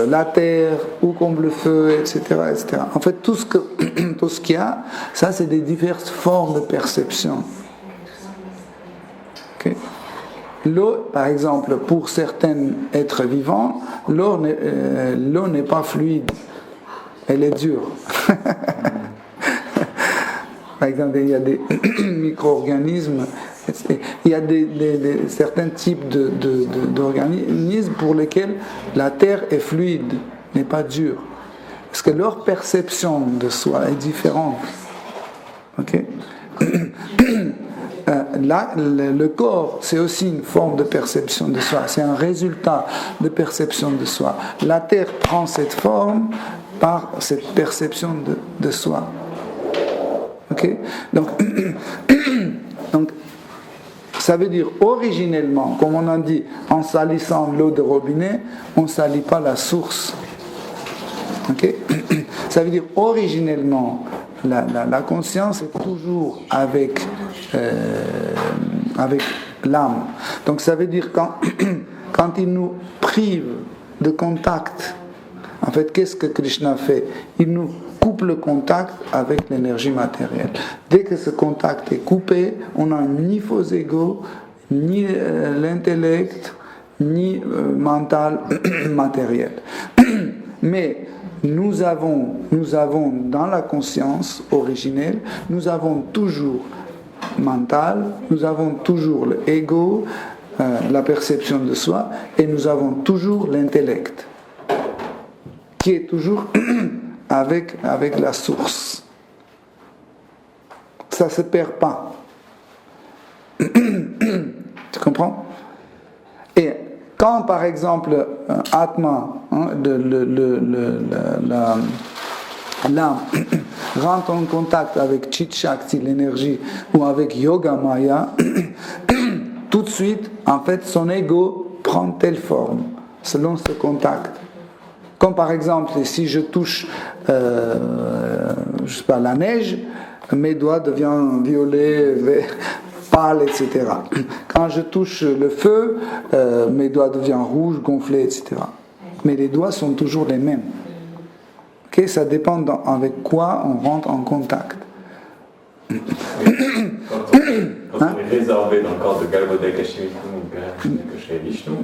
la terre, ou comme le feu, etc., etc. En fait, tout ce qu'il y a, ça, c'est des diverses formes de perception. Okay? L'eau, par exemple, pour certains êtres vivants, l'eau n'est pas fluide, elle est dure. Par exemple, il y a des micro-organismes, il y a certains types d'organismes pour lesquels la terre est fluide, n'est pas dure. Parce que leur perception de soi est différente. Ok? Là, le corps, c'est aussi une forme de perception de soi, c'est un résultat de perception de soi. La terre prend cette forme par cette perception de soi. Ok? Donc, ça veut dire originellement, comme on a dit, en salissant l'eau de robinet, on ne salit pas la source. Ok? Ça veut dire originellement, la conscience est toujours avec l'âme. Donc ça veut dire quand il nous prive de contact, en fait, qu'est-ce que Krishna fait? Il nous coupe le contact avec l'énergie matérielle. Dès que ce contact est coupé, on n'a ni faux ego, ni l'intellect, ni mental matériel. Mais nous avons dans la conscience originelle, nous avons toujours mental, nous avons toujours l'ego, la perception de soi, et nous avons toujours l'intellect, qui est toujours avec la source. Ça ne se perd pas. Tu comprends? Et quand par exemple Atma, l'âme rentre en contact avec Chit Shakti, l'énergie, ou avec Yoga Maya, tout de suite, en fait, son ego prend telle forme, selon ce contact. Comme par exemple, si je touche je sais pas, la neige, mes doigts deviennent violets, verts, pâles, etc. Quand je touche le feu, mes doigts deviennent rouges, gonflés, etc. Mais les doigts sont toujours les mêmes. Okay? Ça dépend avec quoi on rentre en contact. Quand on est résorbé dans le corps de Galvodaka Vishnu,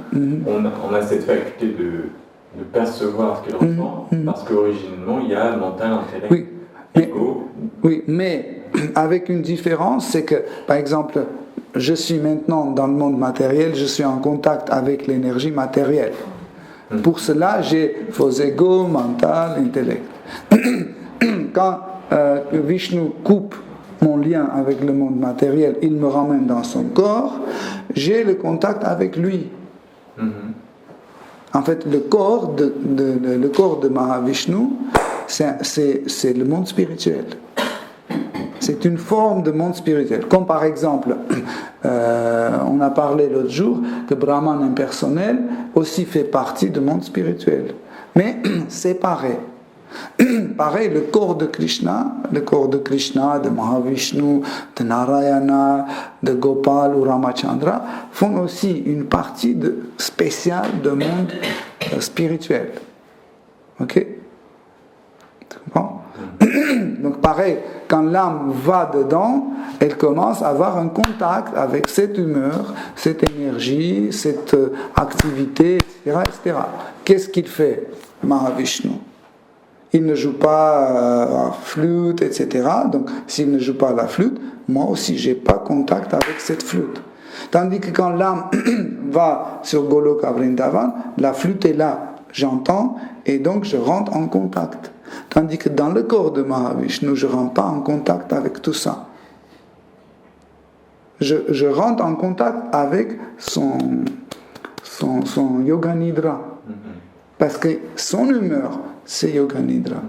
on a cette faculté de percevoir ce qu'il ressent, parce qu'originellement il y a mental, intellect, ego. Oui, mais avec une différence, c'est que, par exemple, je suis maintenant dans le monde matériel, je suis en contact avec l'énergie matérielle. Pour cela, j'ai faux ego, mental, intellect. Quand Vishnu coupe mon lien avec le monde matériel, il me ramène dans son corps, j'ai le contact avec lui. En fait, le corps de Mahavishnu, c'est le monde spirituel. C'est une forme de monde spirituel. Comme par exemple, on a parlé l'autre jour que Brahman impersonnel aussi fait partie du monde spirituel. Mais séparé. Pareil, le corps de Krishna, de Mahavishnu, de Narayana, de Gopal ou Ramachandra font aussi une partie spéciale du monde spirituel. Ok? Tu comprends? Donc pareil, quand l'âme va dedans, elle commence à avoir un contact avec cette humeur, cette énergie, cette activité, etc. etc. Qu'est-ce qu'il fait, Mahavishnu? Il ne joue pas à flûte, etc. Donc, s'il ne joue pas à la flûte, moi aussi, je n'ai pas contact avec cette flûte. Tandis que quand l'âme va sur Goloka Vrindavan, la flûte est là, j'entends, et donc je rentre en contact. Tandis que dans le corps de Mahavishnu, je ne rentre pas en contact avec tout ça. Je rentre en contact avec son Yoga Nidra. Parce que son humeur, c'est Yoga Nidra.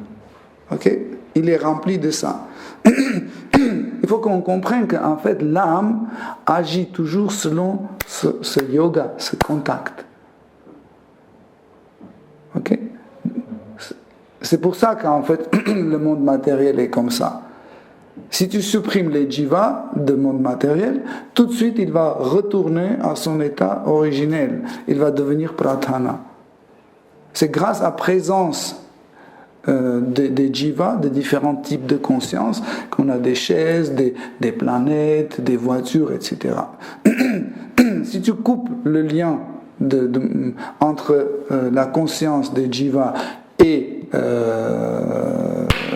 Ok? Il est rempli de ça. Il faut qu'on comprenne qu'en fait, l'âme agit toujours selon ce yoga, ce contact. Ok? C'est pour ça qu'en fait, le monde matériel est comme ça. Si tu supprimes les jivas du monde matériel, tout de suite, il va retourner à son état originel. Il va devenir pradhana. C'est grâce à la présence des jivas, de différents types de conscience, qu'on a des chaises, des planètes, des voitures, etc. Si tu coupes le lien entre la conscience des jivas et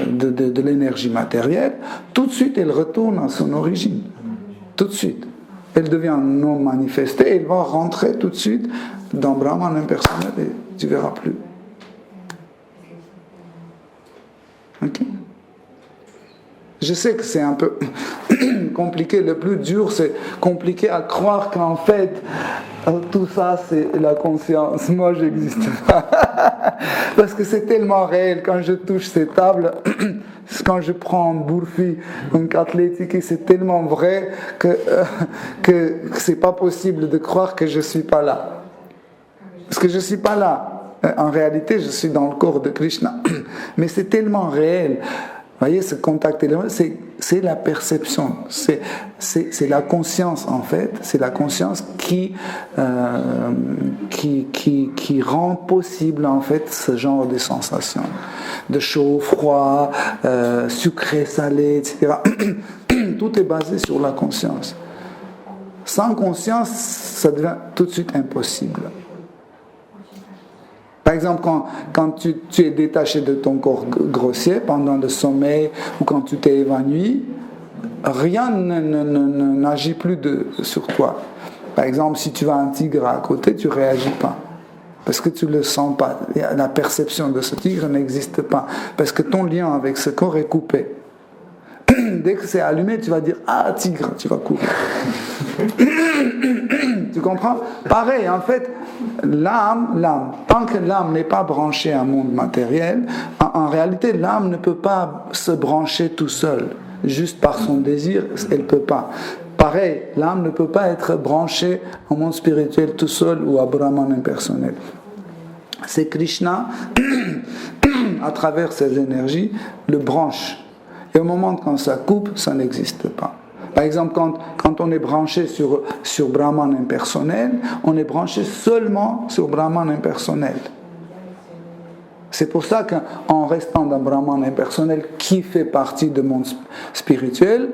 de l'énergie matérielle, tout de suite elle retourne à son origine. Tout de suite. Elle devient non manifestée, elle va rentrer tout de suite dans Brahman impersonnel et tu ne verras plus. Ok? Je sais que c'est un peu compliqué. Le plus dur, c'est compliqué à croire qu'en fait, tout ça, c'est la conscience. Moi, j'existe pas. Parce que c'est tellement réel. Quand je touche ces tables, quand je prends un bourfi, un athlétique, c'est tellement vrai que c'est pas possible de croire que je suis pas là. Parce que je suis pas là. En réalité, je suis dans le corps de Krishna. Mais c'est tellement réel. voyez, ce contact élémentaire, c'est la perception, c'est la conscience en fait, c'est la conscience qui rend possible en fait ce genre de sensations, de chaud, froid, sucré, salé, etc. Tout est basé sur la conscience. Sans conscience, ça devient tout de suite impossible. Par exemple, quand tu es détaché de ton corps grossier pendant le sommeil ou quand tu t'es évanoui, rien n'agit plus sur toi. Par exemple, si tu vois un tigre à côté, tu ne réagis pas. Parce que tu ne le sens pas. La perception de ce tigre n'existe pas. Parce que ton lien avec ce corps est coupé. Dès que c'est allumé, tu vas dire « Ah, tigre !» Tu vas courir. Tu comprends? Pareil, en fait, l'âme, tant que l'âme n'est pas branchée à un monde matériel, en réalité, l'âme ne peut pas se brancher tout seul. Juste par son désir, elle ne peut pas. Pareil, l'âme ne peut pas être branchée au monde spirituel tout seul ou à Brahman impersonnel. C'est Krishna, à travers ses énergies, le branche. Et au moment quand ça coupe, ça n'existe pas. Par exemple, quand on est branché sur Brahman impersonnel, on est branché seulement sur Brahman impersonnel. C'est pour ça qu'en restant dans Brahman impersonnel, qui fait partie du monde spirituel,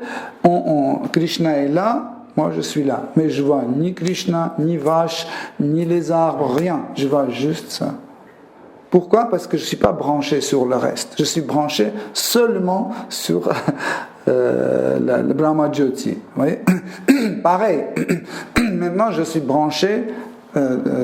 Krishna est là, moi je suis là. Mais je vois ni Krishna, ni vache, ni les arbres, rien. Je vois juste ça. Pourquoi? Parce que je ne suis pas branché sur le reste. Je suis branché seulement sur le Brahma Jyoti. Vous voyez? Pareil. Maintenant, je suis branché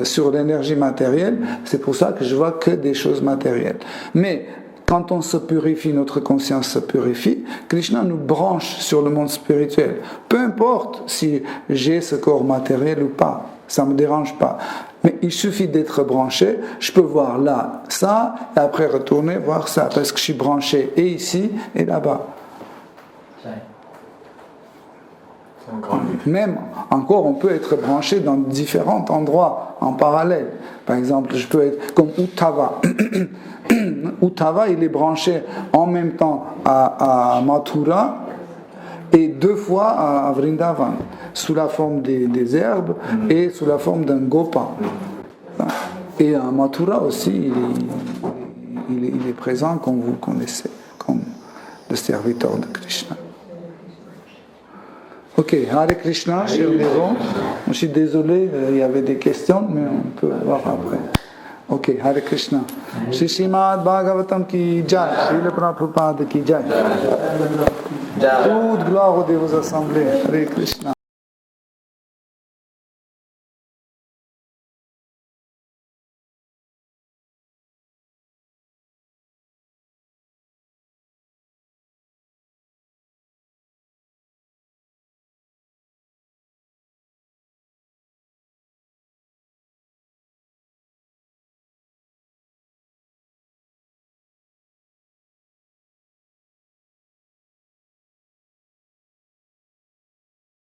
sur l'énergie matérielle. C'est pour ça que je vois que des choses matérielles. Mais quand on se purifie, notre conscience se purifie, Krishna nous branche sur le monde spirituel. Peu importe si j'ai ce corps matériel ou pas. Ça ne me dérange pas. Mais il suffit d'être branché, je peux voir là, ça, et après retourner voir ça, parce que je suis branché et ici et là-bas. Même, encore, on peut être branché dans différents endroits en parallèle. Par exemple, je peux être comme Uttava. Uttava, il est branché en même temps à Mathura et 2 fois à Vrindavan, sous la forme des herbes et sous la forme d'un gopa. Et à Mathura aussi, il est présent comme vous le connaissez, comme le serviteur de Krishna. Ok, Hare Krishna, cher Néron. Je suis désolé, il y avait des questions, mais on peut voir après. Ok, Hare Krishna. Shri Srimad Bhagavatam ki jai, Srila Prabhupada ki jai. Toute gloire aux assemblées. Hare Krishna.